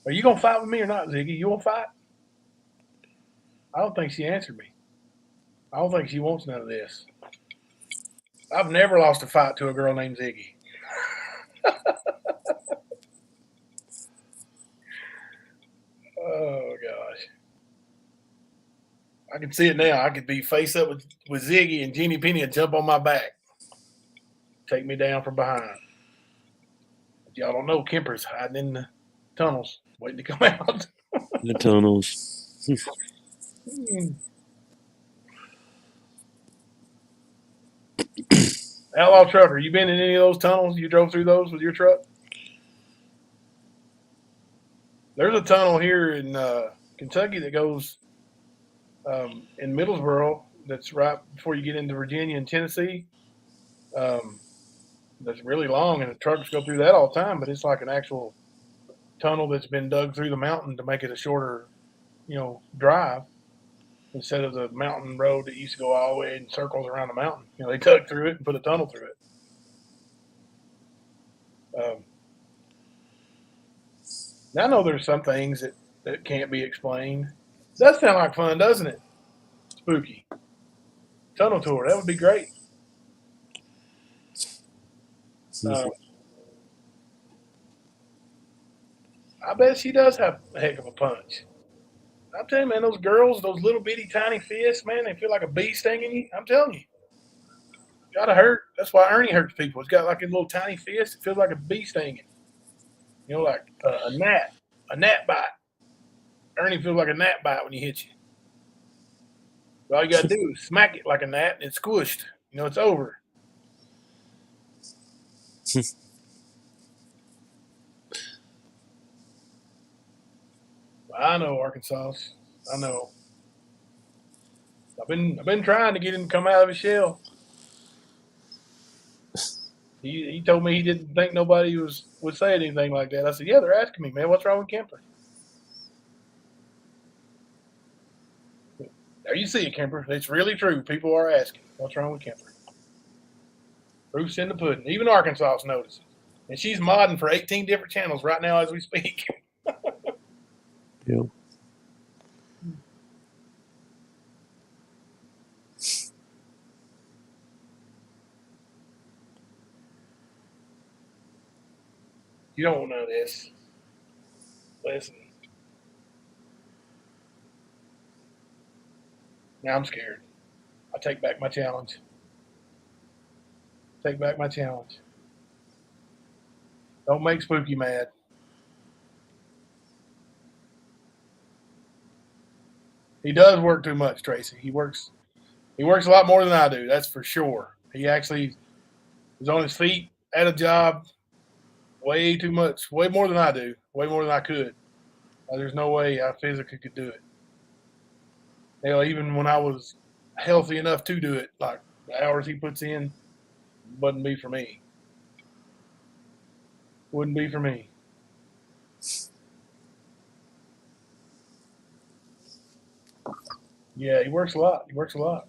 Are you gonna fight with me or not, Ziggy? You wanna fight? I don't think she answered me. I don't think she wants none of this. I've never lost a fight to a girl named Ziggy. Oh gosh. I can see it now. I could be face up with Ziggy and Jeannie Penny and jump on my back. Take me down from behind. But y'all don't know Kemper's hiding in the tunnels, waiting to come out. The tunnels. Outlaw Trucker, you been in any of those tunnels? You drove through those with your truck? There's a tunnel here in Kentucky that goes in Middlesboro that's right before you get into Virginia and Tennessee. That's really long, and the trucks go through that all the time, but it's like an actual tunnel that's been dug through the mountain to make it a shorter, drive instead of the mountain road that used to go all the way in circles around the mountain. They dug through it and put a tunnel through it. Now, I know there's some things that can't be explained. Does sound like fun, doesn't it? Spooky. Tunnel tour. That would be great. I bet she does have a heck of a punch. I'm telling you, man, those girls, those little bitty tiny fists, man, they feel like a bee stinging you. I'm telling you. Gotta hurt. That's why Ernie hurts people. It's got like a little tiny fist. It feels like a bee stinging. Like a gnat bite. Ernie feels like a gnat bite when he hits you. All you gotta do is smack it like a gnat and it's squished. It's over. I know, Arkansas. I know. I've been trying to get him to come out of his shell. He told me he didn't think nobody would say anything like that. I said, yeah, they're asking me, man, what's wrong with Kemper? There you see it, Kemper. It's really true. People are asking, what's wrong with Kemper? Proof's in the pudding. Even Arkansas notices. And she's modding for 18 different channels right now as we speak. Yep. You don't want none of this. Listen. Now I'm scared. I take back my challenge. Take back my challenge. Don't make Spooky mad. He does work too much, Tracy. He works a lot more than I do, that's for sure. He actually is on his feet at a job way too much, way more than I do, way more than I could. There's no way I physically could do it. Hell, even when I was healthy enough to do it, like the hours he puts in, wouldn't be for me. Wouldn't be for me. Yeah, he works a lot. He works a lot.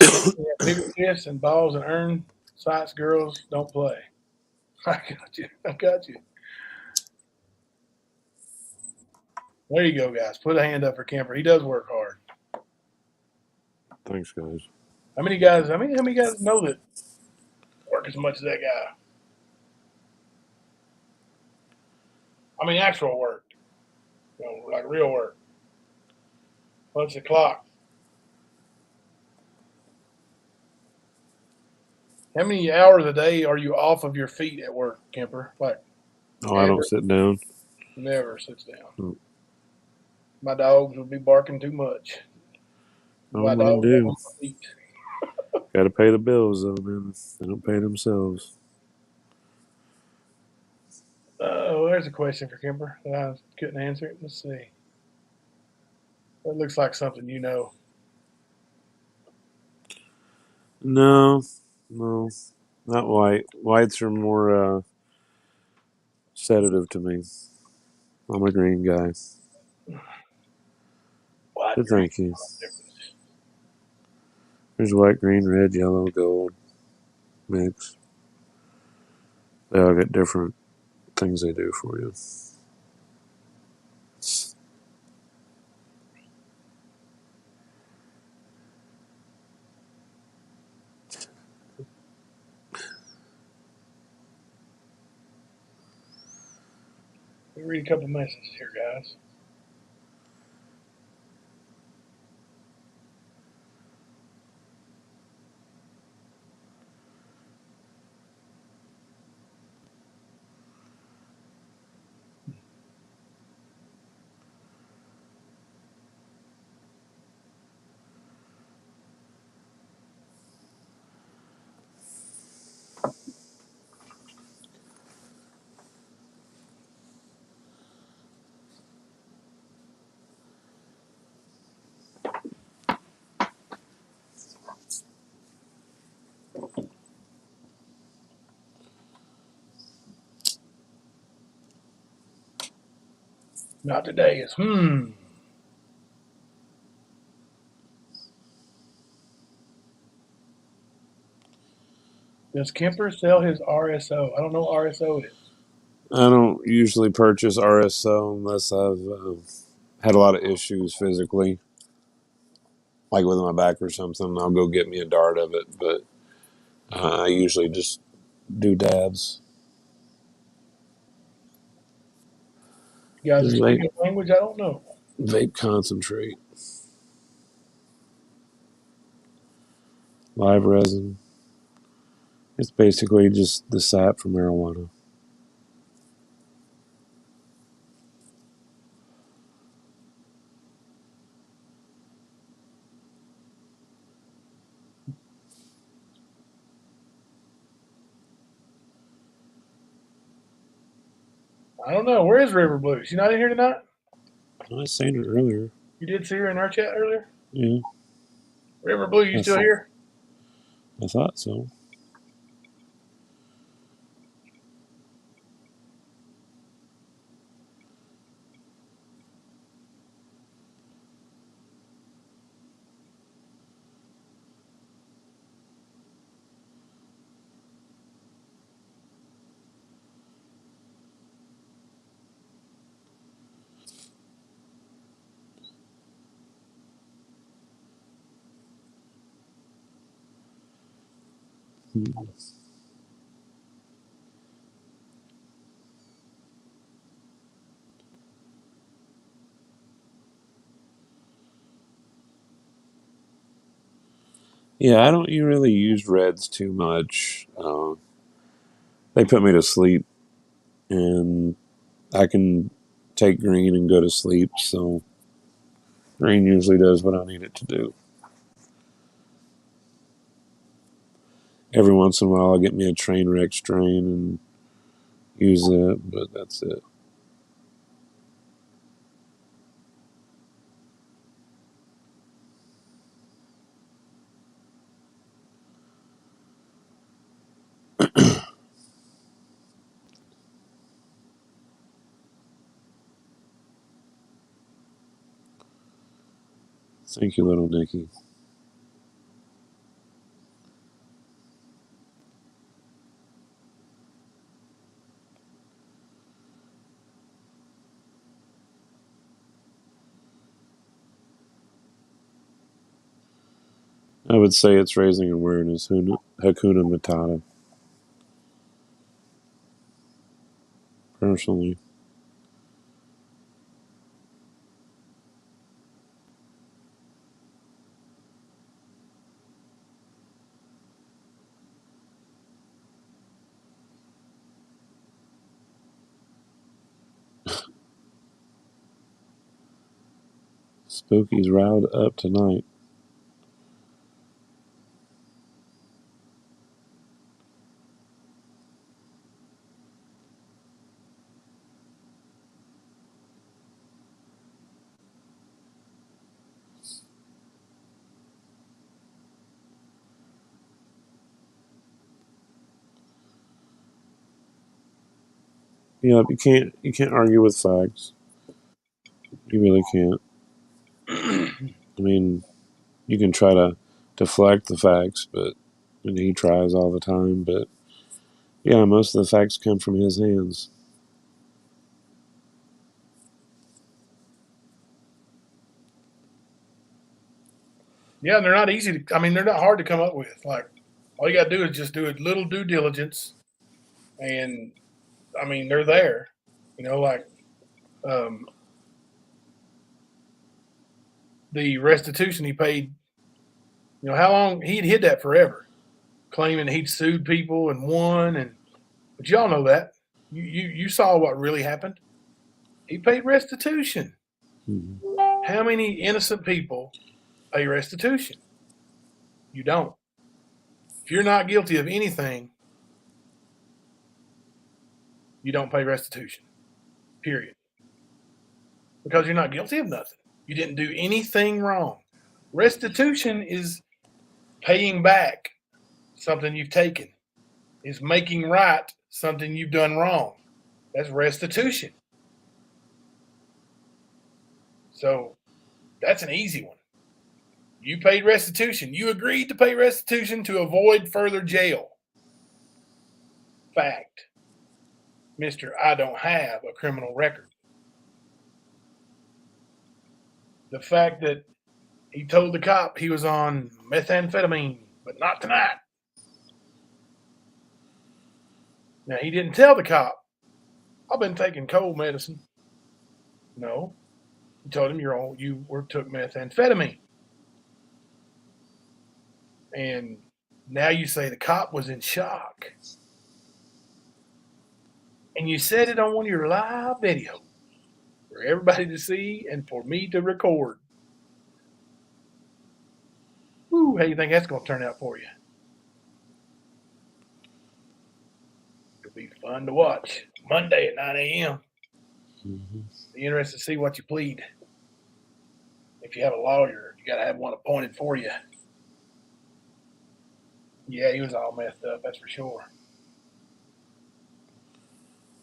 Yeah, bigger fists and balls and earn sites girls don't play. I got you. I got you. There you go, guys. Put a hand up for Kemper. He does work hard. Thanks, guys. How many guys know that work as much as that guy? I mean, actual work. You know, like real work. Punch the clock. How many hours a day are you off of your feet at work, Kemper? Like, Oh, I don't sit down. never sits down. Mm. My dogs would be barking too much. Oh, My what I dogs do. are on my feet. Got to pay the bills, though, man. They don't pay themselves. Oh, there's a question for Kemper that I couldn't answer it. Let's see. That looks like something you know. No, not white. Whites are more sedative to me. I'm a green guy. What? But thank you. There's white, green, red, yellow, gold mix. They all got different things they do for you. Let me read a couple messages here, guys. Not today. It's Does Kemper sell his RSO? I don't know what RSO is. I don't usually purchase RSO unless I've had a lot of issues physically, like with my back or something. I'll go get me a dart of it, but I usually just do dabs. You guys are Just speaking a language I don't know. vape concentrate. Live resin. It's basically just the sap from marijuana. I don't know. Where is River Blue? She not in here tonight? I was saying it earlier. You did see her in our chat earlier? Yeah, River Blue, you still here? I thought so. Yeah, I don't really use reds too much. They put me to sleep, and I can take green and go to sleep. So green usually does what I need it to do. Every once in a while, I'll get me a train wreck strain and use it, but that's it. Thank you, little Nicky. I would say it's raising awareness. Hakuna Matata, personally. Spooky's riled up tonight. Yeah, you can't argue with facts. You really can't. I mean, you can try to deflect the facts, but and he tries all the time. But yeah, most of the facts come from his hands. Yeah, and they're not easy to. I mean, they're not hard to come up with. Like, all you got to do is just do a little due diligence, and I mean, they're there. You know, like um, the restitution he paid. You know, how long he'd hid that forever, claiming he'd sued people and won, and but y'all know that. You saw what really happened. He paid restitution. Mhm. How many innocent people pay restitution? You don't. If you're not guilty of anything, you don't pay restitution. Period. Because you're not guilty of nothing. You didn't do anything wrong. Restitution is paying back something you've taken, is making right something you've done wrong. That's restitution. So that's an easy one. You paid restitution. You agreed to pay restitution to avoid further jail. Fact. Mr. I don't have a criminal record. The fact that he told the cop he was on methamphetamine, but not tonight. Now, he didn't tell the cop, I've been taking cold medicine. No. He told him you took methamphetamine. And now you say the cop was in shock. And you said it on one of your live videos for everybody to see and for me to record. Ooh, how do you think that's going to turn out for you? It'll be fun to watch. Monday at 9 a.m. Mhm. Be interested to see what you plead. If you have a lawyer, you got to have one appointed for you. Yeah, he was all messed up, that's for sure.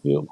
Yep.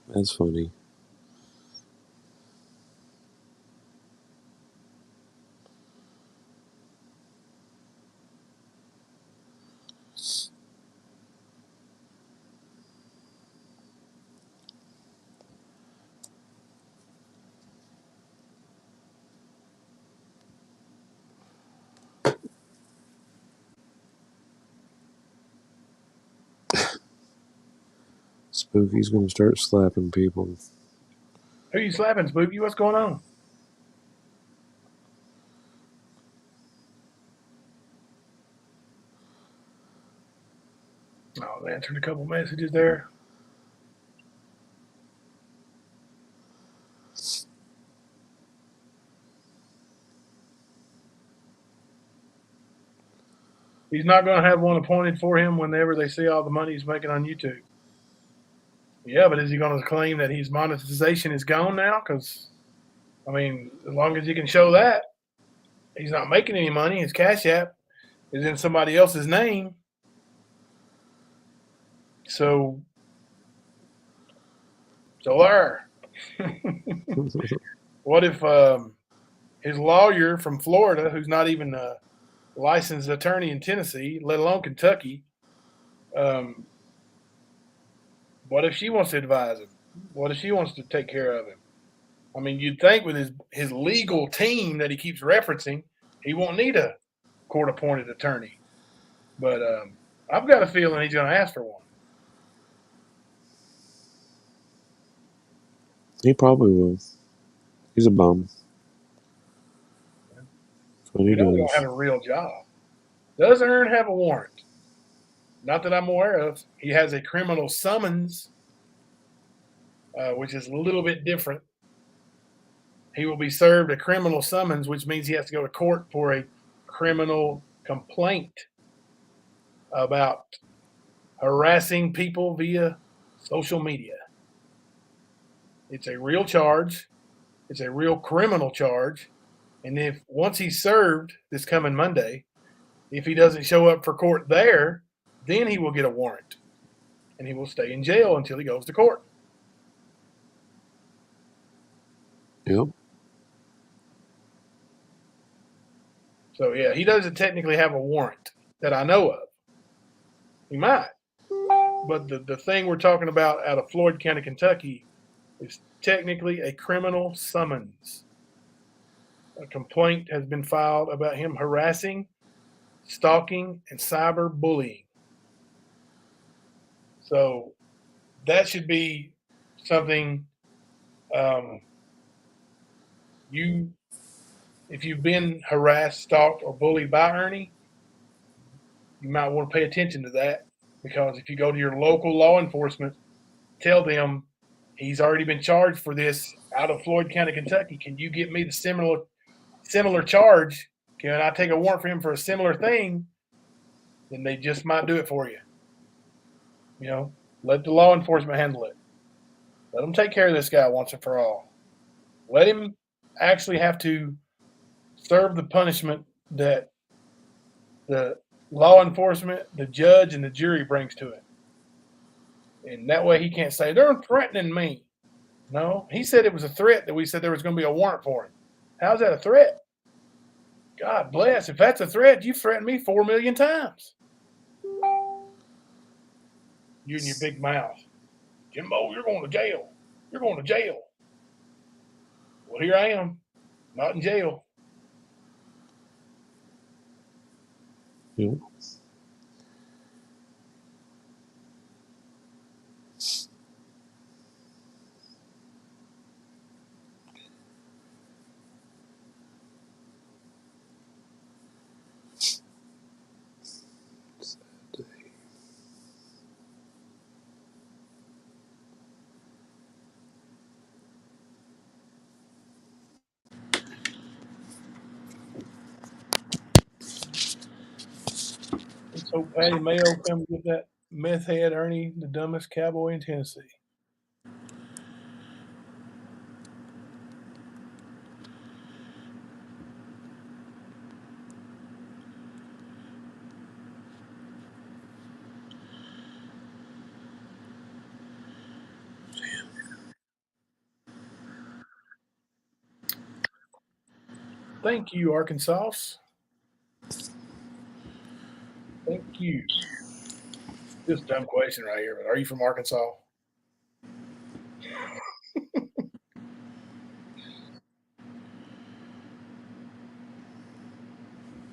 That's funny. Spooky's gonna start slapping people. Who you slapping, Spooky? What's going on? Oh, I answered a couple messages there. He's not going to have one appointed for him whenever they see all the money he's making on YouTube. Yeah, but is he going to claim that his monetization is gone now? Because, I mean, as long as he can show that, he's not making any money. His Cash App is in somebody else's name. So there. What if his lawyer from Florida, who's not even a licensed attorney in Tennessee, let alone Kentucky, what if she wants to advise him? What if she wants to take care of him? I mean, you'd think with his legal team that he keeps referencing, he won't need a court-appointed attorney. But I've got a feeling he's going to ask for one. He probably will. He's a bum. That's what he He don't does. have a real job. Does Ern have a warrant? Not that I'm aware of. He has a criminal summons, which is a little bit different. He will be served a criminal summons, which means he has to go to court for a criminal complaint about harassing people via social media. It's a real charge. It's a real criminal charge. And if once he's served this coming Monday, if he doesn't show up for court there, then he will get a warrant and he will stay in jail until he goes to court. Yep. So, yeah, he doesn't technically have a warrant that I know of. He might. But the thing we're talking about out of Floyd County, Kentucky is technically a criminal summons. A complaint has been filed about him harassing, stalking, and cyberbullying. So that should be something if you've been harassed, stalked, or bullied by Ernie, you might want to pay attention to that, because if you go to your local law enforcement, tell them he's already been charged for this out of Floyd County, Kentucky. Can you get me the similar charge? Can I take a warrant for him for a similar thing? Then they just might do it for you. You know, let the law enforcement handle it. Let them take care of this guy once and for all. Let him actually have to serve the punishment that the law enforcement, the judge, and the jury brings to him. And that way he can't say, they're threatening me. No, he said it was a threat that we said there was going to be a warrant for him. How's that a threat? God bless. If that's a threat, you've threatened me 4 million times. You and your big mouth. Jimbo, you're going to jail. You're going to jail. Well, here I am, not in jail. Yep. Let's hope Patty Mayo come get that meth head Ernie, the dumbest cowboy in Tennessee. Thank you, Arkansas. Thank you. This is a dumb question right here, but are you from Arkansas?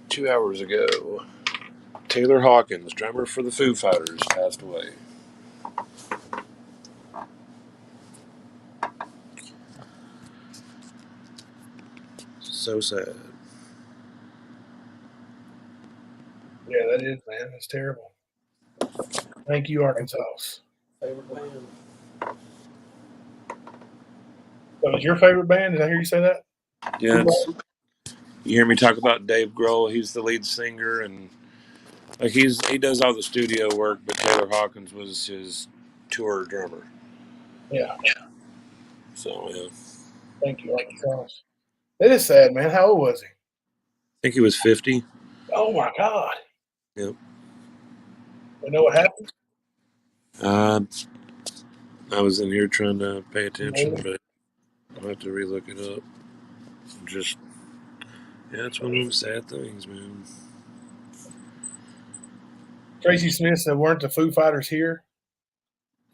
2 hours ago, Taylor Hawkins, drummer for the Foo Fighters, passed away. So sad. Yeah, that is, man. That's terrible. Thank you, Arkansas. Favorite band? That was your favorite band? Did I hear you say that? Yeah, you hear me talk about Dave Grohl. He's the lead singer, and like he does all the studio work. But Taylor Hawkins was his tour drummer. Yeah. So yeah, Thank you, Arkansas. That is sad, man. How old was he? I think he was 50. Oh my God. Yep. You know what happened? I was in here trying to pay attention, but I'll have to relook it up. Just yeah, it's one of them sad things, man. Tracy Smith said, weren't the Foo Fighters here?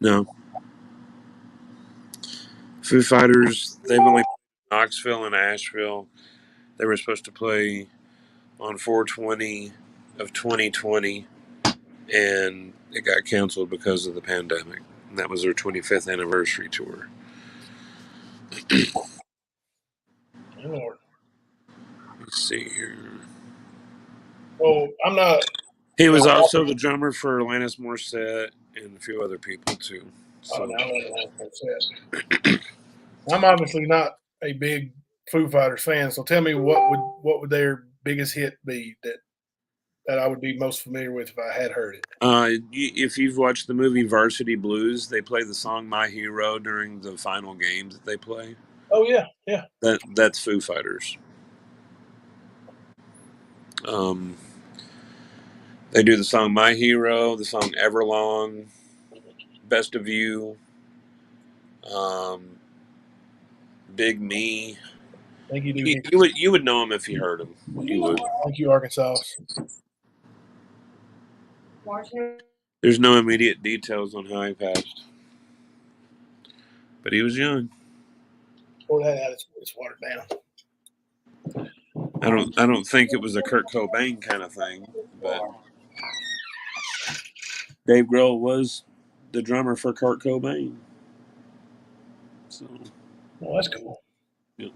No. Foo Fighters, they've only played in Knoxville and Asheville. They were supposed to play on 4/20 of 2020, and it got canceled because of the pandemic. And that was their 25th anniversary tour. Lord. Let's see here. Well, I'm not. He was also the drummer for Alanis Morissette and a few other people, too. So, No, I'm obviously not a big Foo Fighters fan, so tell me what would their biggest hit be that I would be most familiar with if I had heard it? if you've watched the movie Varsity Blues, they play the song "My Hero" during the final games that they play. Oh yeah, yeah. That's Foo Fighters. They do the song "My Hero," the song "Everlong," "Best of You," "Big Me." Thank you, You would know him if you heard him. You would. Thank you, Arkansas. There's no immediate details on how he passed, but he was young. Pour that out. It's watered down. I don't think it was a Kurt Cobain kind of thing, but Dave Grohl was the drummer for Kurt Cobain. So, Well, that's cool. yeah.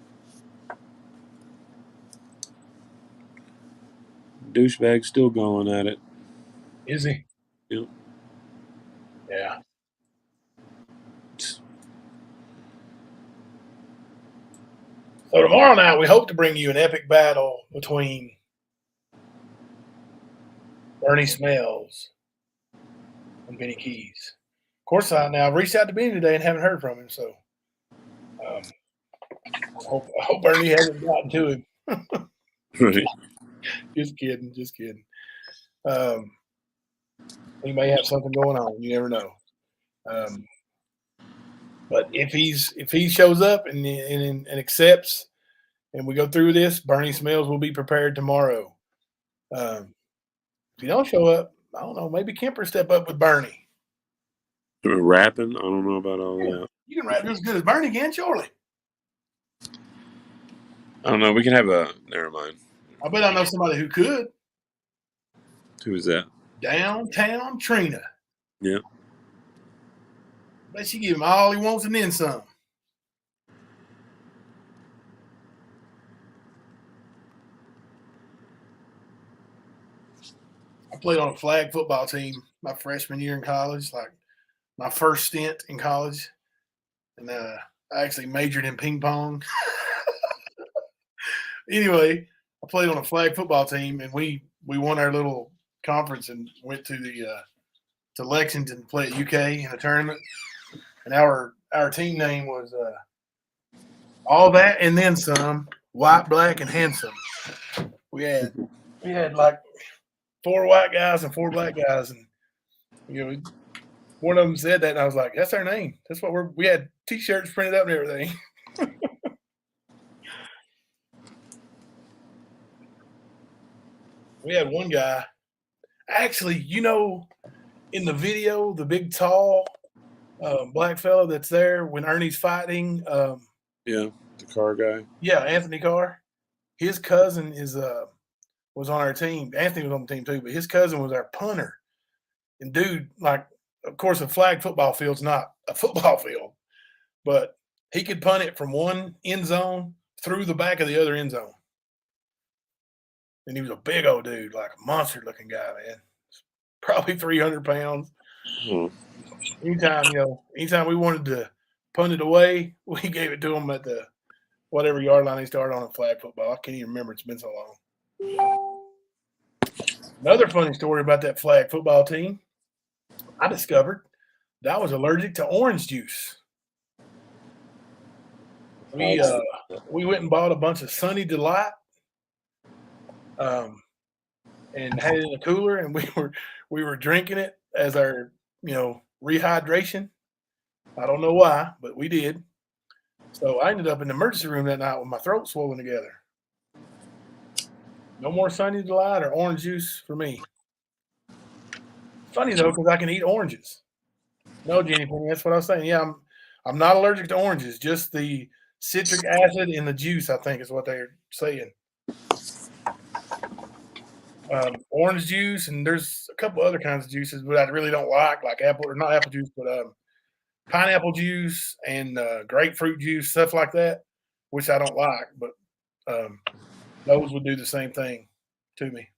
Douchebag's still going at it. Is he? Yep. Yeah. So tomorrow night, we hope to bring you an epic battle between Bernie Smells and Benny Keys. Of course, I've reached out to Benny today and haven't heard from him, so I hope Bernie hasn't gotten to him. Right. Just kidding. He may have something going on. You never know. But if he shows up and accepts, and we go through this, Bernie Smells will be prepared tomorrow. If you don't show up, I don't know. Maybe Kemper step up with Bernie. Rapping? I don't know about all that. You can rap just as good as Bernie can, surely. I don't know. We can have never mind. I bet I know somebody who could. Who is that? Downtown Trina. Yeah. Bet she give him all he wants and then some. I played on a flag football team my freshman year in college, like my first stint in college. And I actually majored in ping pong. Anyway, I played on a flag football team, and we won our little conference and went to to Lexington to play at UK in a tournament. And our team name was All That and Then Some, White, Black, and Handsome. We had like 4 white guys and 4 black guys, and one of them said that, and I was like, "That's our name. That's what we had T-shirts printed up and everything." We had one guy. Actually, in the video, the big tall black fellow that's there when Ernie's fighting. Yeah, the car guy. Yeah, Anthony Carr. His cousin was on our team. Anthony was on the team too, but his cousin was our punter. And dude, like, of course, a flag football field's not a football field, but he could punt it from one end zone through the back of the other end zone. And he was a big old dude, like a monster-looking guy, man. Probably 300 pounds. Hmm. Anytime we wanted to punt it away, we gave it to him at the whatever yard line he started on in flag football. I can't even remember. It's been so long. Another funny story about that flag football team, I discovered that I was allergic to orange juice. We went and bought a bunch of Sunny Delight, and had it in a cooler, and we were drinking it as our rehydration. I don't know why, but we did. So I ended up in the emergency room that night with my throat swollen together. No more Sunny Delight or orange juice for me. Funny though, because I can eat oranges. No, Jenny Penny, that's what I was saying. Yeah, I'm not allergic to oranges, just the citric acid in the juice, I think is what they're saying. Orange juice, and there's a couple other kinds of juices, but I really don't like apple, or not apple juice, but pineapple juice and grapefruit juice, stuff like that, which I don't like, but those would do the same thing to me.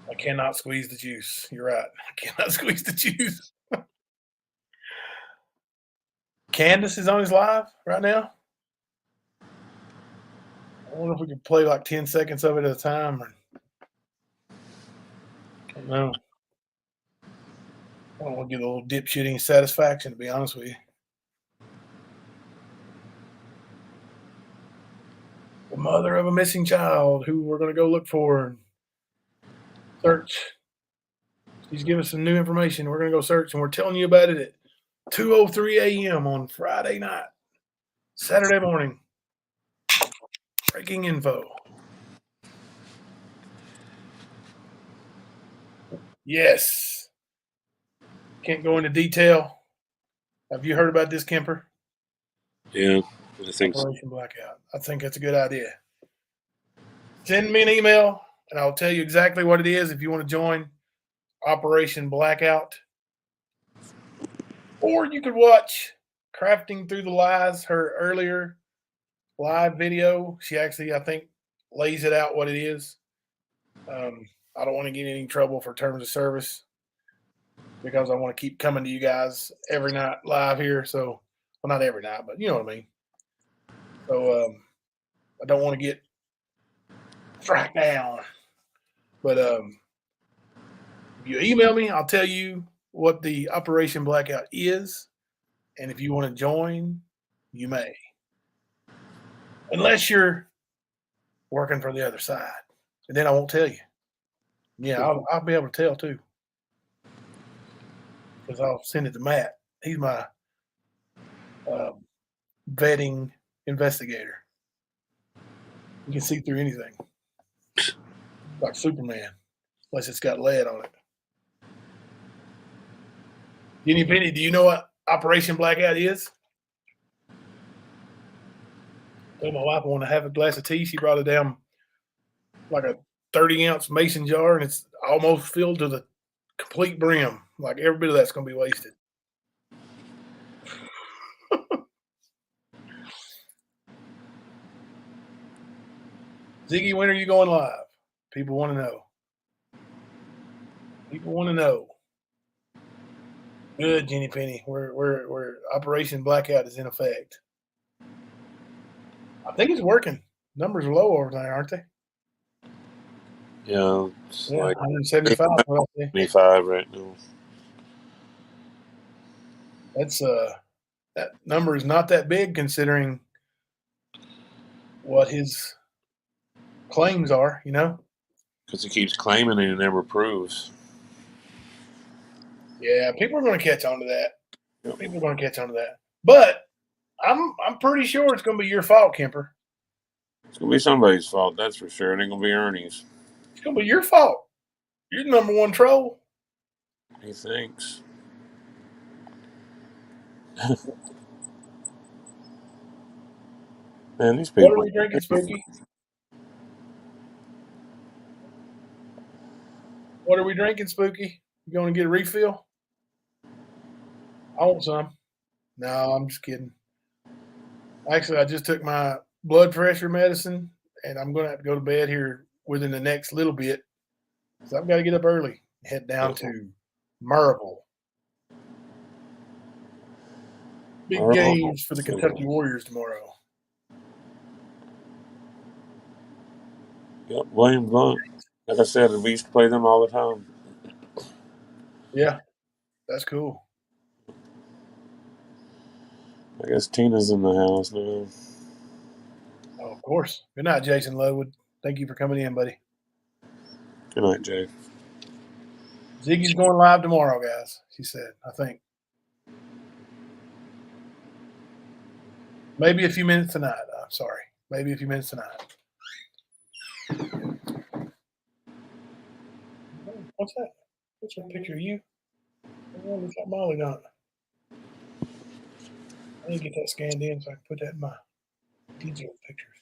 I cannot squeeze the juice. You're right. I cannot squeeze the juice. Candace is on his live right now. I wonder if we could play like 10 seconds of it at a time. I don't know. I don't want to get a little dipshitting satisfaction, to be honest with you. The mother of a missing child who we're going to go look for and search. She's giving us some new information. We're going to go search, and we're telling you about it at 2:03 a.m. on Friday night, Saturday morning. Breaking info. Yes. Can't go into detail. Have you heard about this, Kemper? Yeah, I think so. Operation Blackout. I think that's a good idea. Send me an email, and I'll tell you exactly what it is if you want to join Operation Blackout. Or you could watch Crafting Through the Lies, her earlier live video. She actually, I think, lays it out what it is. I don't want to get in any trouble for terms of service because I want to keep coming to you guys every night live here. So, well, not every night, but you know what I mean. So, I don't want to get tracked down. But if you email me, I'll tell you what the Operation Blackout is. And if you want to join, you may. Unless you're working for the other side. And then I won't tell you. Yeah, I'll be able to tell too. Because I'll send it to Matt. He's my vetting investigator. You can see through anything. Like Superman. Unless it's got lead on it. Jenny Penny, do you know what Operation Blackout is? I told my wife I want to have a glass of tea. She brought it down like a 30-ounce mason jar, and it's almost filled to the complete brim. Like every bit of that's going to be wasted. Ziggy, when are you going live? People want to know. People want to know. Good, Jenny Penny. We're Operation Blackout is in effect. I think it's working. Numbers are low over there, aren't they? Yeah, it's like 175. 25 right now. That's that number is not that big considering what his claims are, you know? Because he keeps claiming and he never proves. Yeah, people are going to catch on to that. People are going to catch on to that. But I'm pretty sure it's going to be your fault, Kemper. It's gonna be somebody's fault, that's for sure. It ain't gonna be Ernie's. It's gonna be your fault. You're the number one troll. He thinks. Man, these What are people. we drinking, Spooky? What are we drinking, Spooky? You going to get a refill? I want some. No, I'm just kidding. Actually, I just took my blood pressure medicine, and I'm going to have to go to bed here within the next little bit. So I've got to get up early, head down to Marble. Big games for the Kentucky Warriors tomorrow. Yep, William Blunt. Like I said, we used to play them all the time. Yeah, that's cool. I guess Tina's in the house now. Oh, of course. Good night, Jason Lowood. Thank you for coming in, buddy. Good night, Jay. Ziggy's going live tomorrow, guys, she said, I think. Maybe a few minutes tonight. I'm sorry. Maybe a few minutes tonight. What's that? What's that picture of you? Oh, looks like Molly done it. I need to get that scanned in so I can put that in my digital pictures.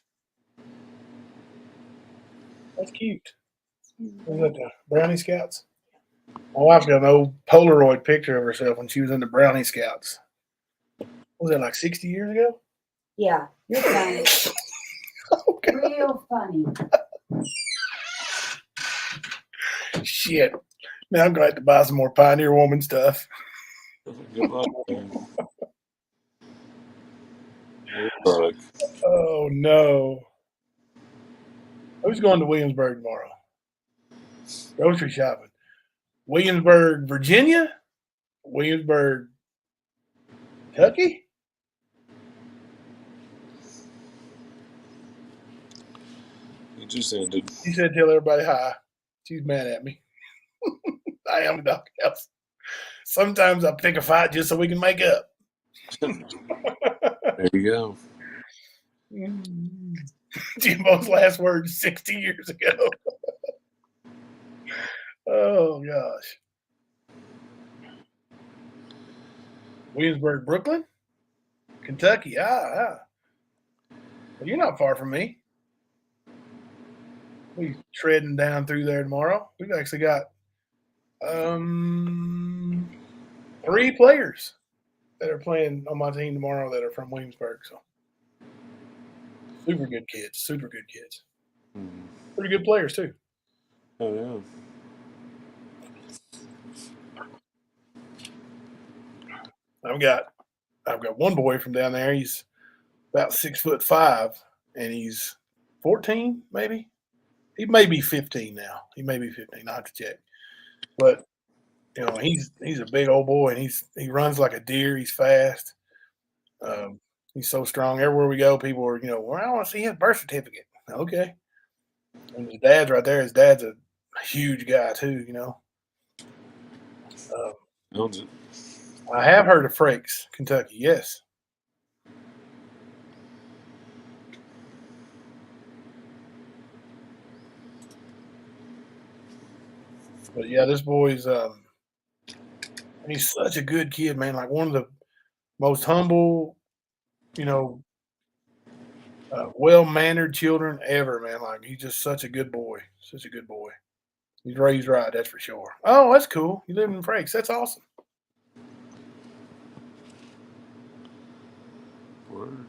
That's cute. Was that the Brownie Scouts? My wife's got an old Polaroid picture of herself when she was in the Brownie Scouts. Was that like 60 years ago? Yeah, you're funny. Okay. Real funny. Shit. Now I'm going to have to buy some more Pioneer Woman stuff. Good luck, man. Good luck. Oh, no. Who's going to Williamsburg tomorrow? Grocery shopping. Williamsburg, Virginia? Williamsburg, Kentucky? You just ended. She said, tell everybody hi. She's mad at me. I am a doghouse. Sometimes I pick a fight just so we can make up. There you go. Jimbo's last words 60 years ago. Oh, gosh. Williamsburg, Brooklyn? Kentucky. Well, you're not far from me. We're treading down through there tomorrow. We've actually got 3 players that are playing on my team tomorrow that are from Williamsburg. So super good kids. Super good kids. Pretty good players too. Oh yeah. I've got one boy from down there. He's about 6'5", and he's 14, maybe. He may be 15 now. He may be 15. I have to check. But you know, he's a big old boy, and he runs like a deer. He's fast. He's so strong. Everywhere we go, people are, well, I want to see his birth certificate. Okay. And his dad's right there. His dad's a huge guy too. Owns it. I have heard of Frakes, Kentucky. Yes. But yeah, this boy's he's such a good kid, man. Like one of the most humble, well-mannered children ever, man. Like he's just such a good boy. Such a good boy. He's raised right, that's for sure. Oh, that's cool. You live in Frakes. That's awesome. Word.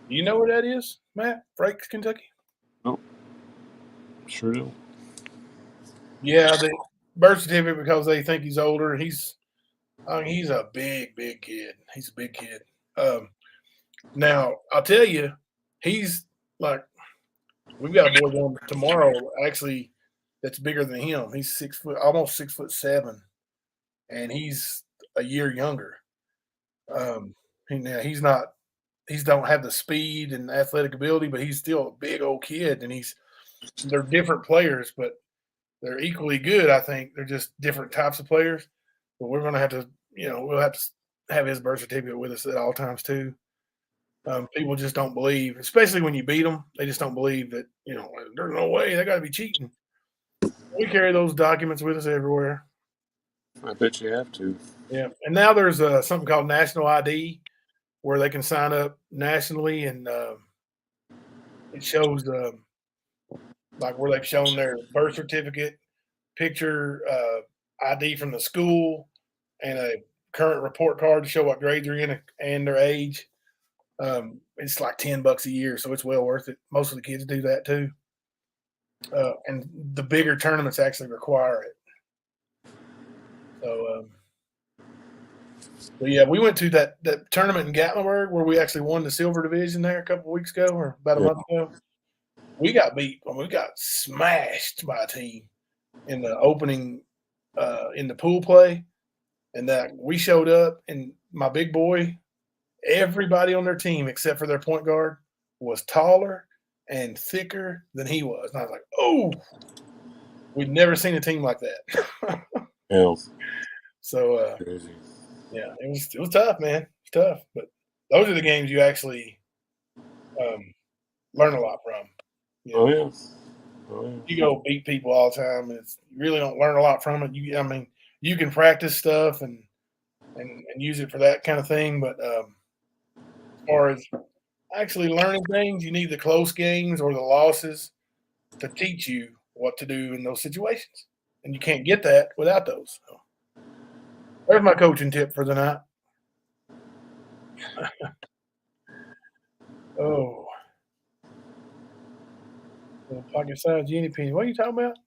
You know where that is, Matt? Frakes, Kentucky? Nope. Sure do. Yeah, the birth certificate because they think he's older. He's a big, big kid. He's a big kid. Now I'll tell you, he's like, we've got a boy going tomorrow. Actually, that's bigger than him. He's 6 foot, almost 6'7", and he's a year younger. Now he don't have the speed and athletic ability, but he's still a big old kid, and they're different players, but they're equally good. I think they're just different types of players. But we're going to have to, we'll have to have his birth certificate with us at all times too. People just don't believe, especially when you beat them. They just don't believe that, there's no way. They got to be cheating. We carry those documents with us everywhere. I bet you have to. Yeah. And now there's something called National ID where they can sign up nationally, and it shows like where they've shown their birth certificate, picture, ID from the school, and a current report card to show what grades they're in and their age. It's like $10 a year, so it's well worth it. Most of the kids do that too. And the bigger tournaments actually require it. So, but yeah, we went to that tournament in Gatlinburg where we actually won the silver division there a couple of weeks ago, or about a month ago. We got beat. We got smashed by a team in the opening, in the pool play, and that we showed up, and my big boy, everybody on their team except for their point guard was taller and thicker than he was. And I was like, oh, we'd never seen a team like that. Yeah. So, Crazy. yeah, it was tough, man. It's tough. But those are the games you actually learn a lot from. Oh, yeah. Oh, yeah. You go beat people all the time, and you really don't learn a lot from it. You can practice stuff and use it for that kind of thing, but as far as actually learning things, you need the close games or the losses to teach you what to do in those situations, and you can't get that without those. So, there's my coaching tip for the night. Oh. Pocket size Jenny penny. What are you talking about?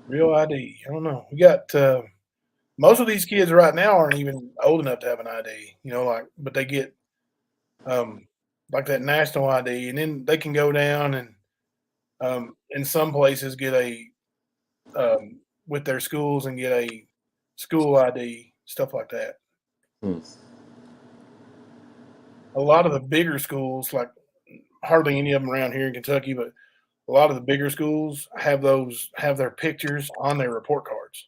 Real ID. I don't know. We got most of these kids right now aren't even old enough to have an ID. But they get like that national ID, and then they can go down and in some places get a with their schools and get a school ID, stuff like that. A lot of the bigger schools, like hardly any of them around here in Kentucky, but a lot of the bigger schools have their pictures on their report cards.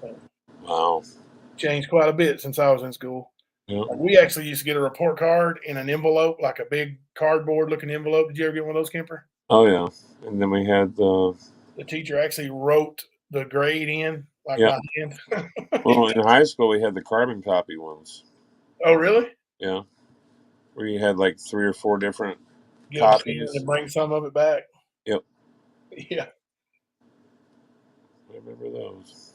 So, Wow. changed quite a bit since I was in school. Yeah. We actually used to get a report card in an envelope, like a big cardboard looking envelope. Did you ever get one of those, Kemper? Oh, yeah. And then we had the teacher actually wrote the grade in, like by hand. Well, in high school, we had the carbon copy ones. Oh, really? Yeah. Where you had like 3 or 4 different Get them copies. and bring some of it back. Yep. Yeah. I remember those.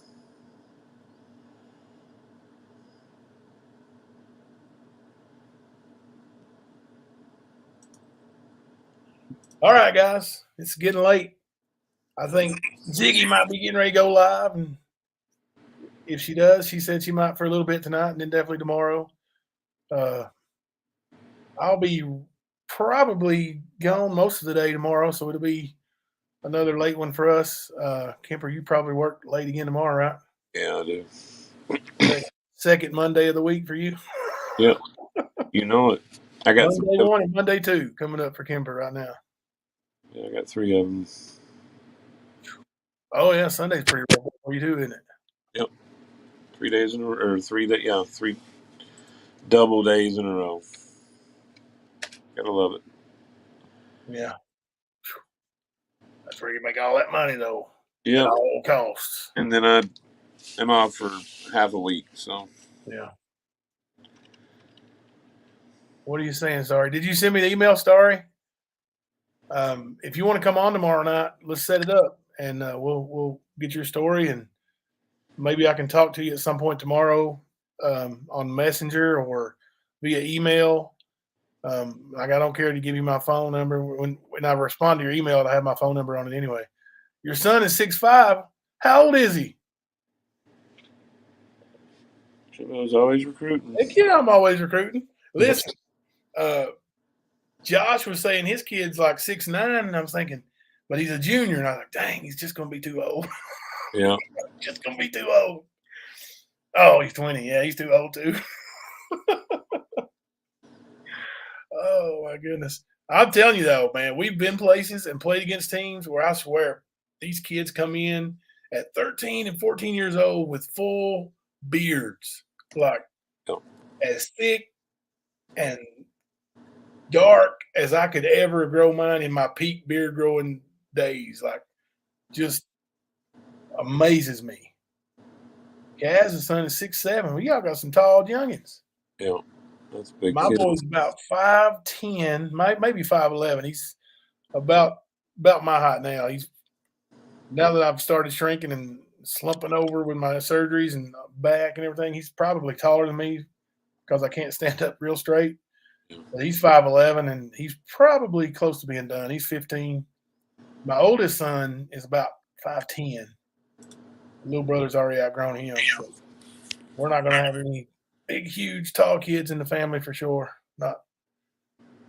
All right, guys. It's getting late. I think Ziggy might be getting ready to go live. And if she does, she said she might for a little bit tonight and then definitely tomorrow. I'll be probably gone most of the day tomorrow, so it'll be another late one for us. Kemper, you probably work late again tomorrow, right? Yeah, I do. Second Monday of the week for you. Yep. You know it. I got Monday 1 and Monday 2 coming up for Kemper right now. Yeah, I got 3 of them. Oh yeah, Sunday's pretty rough for you too, isn't it? Yep. 3 days in a row, or 3 days. Yeah, 3 double days in a row. Gotta love it. Yeah. That's where you make all that money, though. Yeah. At all costs. And then I'm off for half a week, so. Yeah. What are you saying, Starry? Did you send me the email, Starry? If you want to come on tomorrow night, let's set it up, and we'll get your story, and maybe I can talk to you at some point tomorrow on Messenger or via email. I don't care to give you my phone number. When I respond to your email, I have my phone number on it anyway. Your son is 6'5". How old is he? Jimbo's always recruiting. Heck yeah, I'm always recruiting. Listen, Josh was saying his kid's like 6'9", and I was thinking, but he's a junior, and I was like, dang, he's just going to be too old. Yeah. Just going to be too old. Oh, he's 20. Yeah, he's too old too. Oh, my goodness. I'm telling you, though, man, we've been places and played against teams where I swear these kids come in at 13 and 14 years old with full beards. Like, as thick and dark as I could ever grow mine in my peak beard growing days. Like, just amazes me. Kaz's son is 6'7". We all got some tall youngins. Yeah, that's a big My kid. boy's about 5'10", maybe 5'11". He's about my height now. Now that I've started shrinking and slumping over with my surgeries and back and everything, he's probably taller than me because I can't stand up real straight. But he's 5'11", and he's probably close to being done. He's 15. My oldest son is about 5'10". Little brother's already outgrown him. So we're not going to have any big, huge, tall kids in the family for sure. Not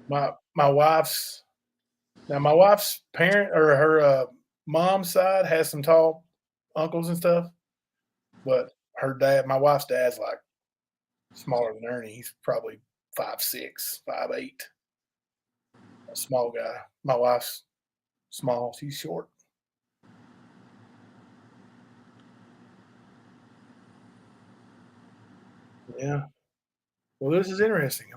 my wife's. Now, my wife's parent or her mom's side has some tall uncles and stuff, but my wife's dad's like smaller than Ernie. He's probably 5'6", 5'8". A small guy. My wife's small. She's short. Yeah. Well, this is interesting.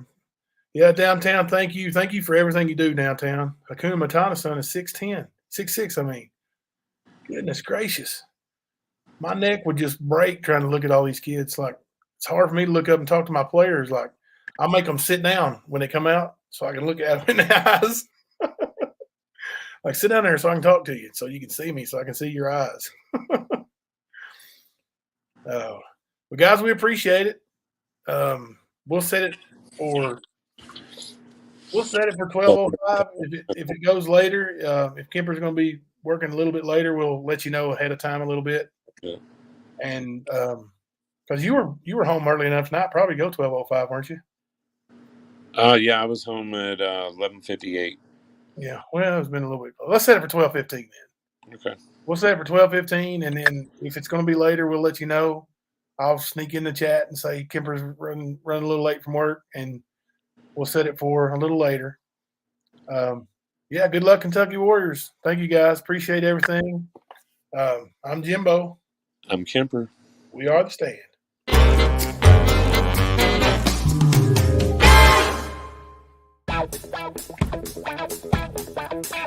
Yeah, downtown, thank you. Thank you for everything you do downtown. Hakuna Matata's son is 6'10", 6'6", I mean. Goodness gracious. My neck would just break trying to look at all these kids. Like, it's hard for me to look up and talk to my players. Like, I'll make them sit down when they come out so I can look at them in the eyes. Like, sit down there so I can talk to you, so you can see me, so I can see your eyes. Well, guys, we appreciate it. We'll set it for 12:05. If it goes later, if Kemper's going to be working a little bit later, we'll let you know ahead of time a little bit. Yeah. And because you were home early enough tonight, probably go 12:05, weren't you? Yeah, I was home at 11:58. Yeah. Well, it's been a little bit. Let's set it for 12:15 then. Okay. We'll set it for 12:15, and then if it's going to be later, we'll let you know. I'll sneak in the chat and say Kemper's running a little late from work, and we'll set it for a little later. Yeah, good luck, Kentucky Warriors. Thank you, guys. Appreciate everything. I'm Jimbo. I'm Kemper. We are the Stand. Wow.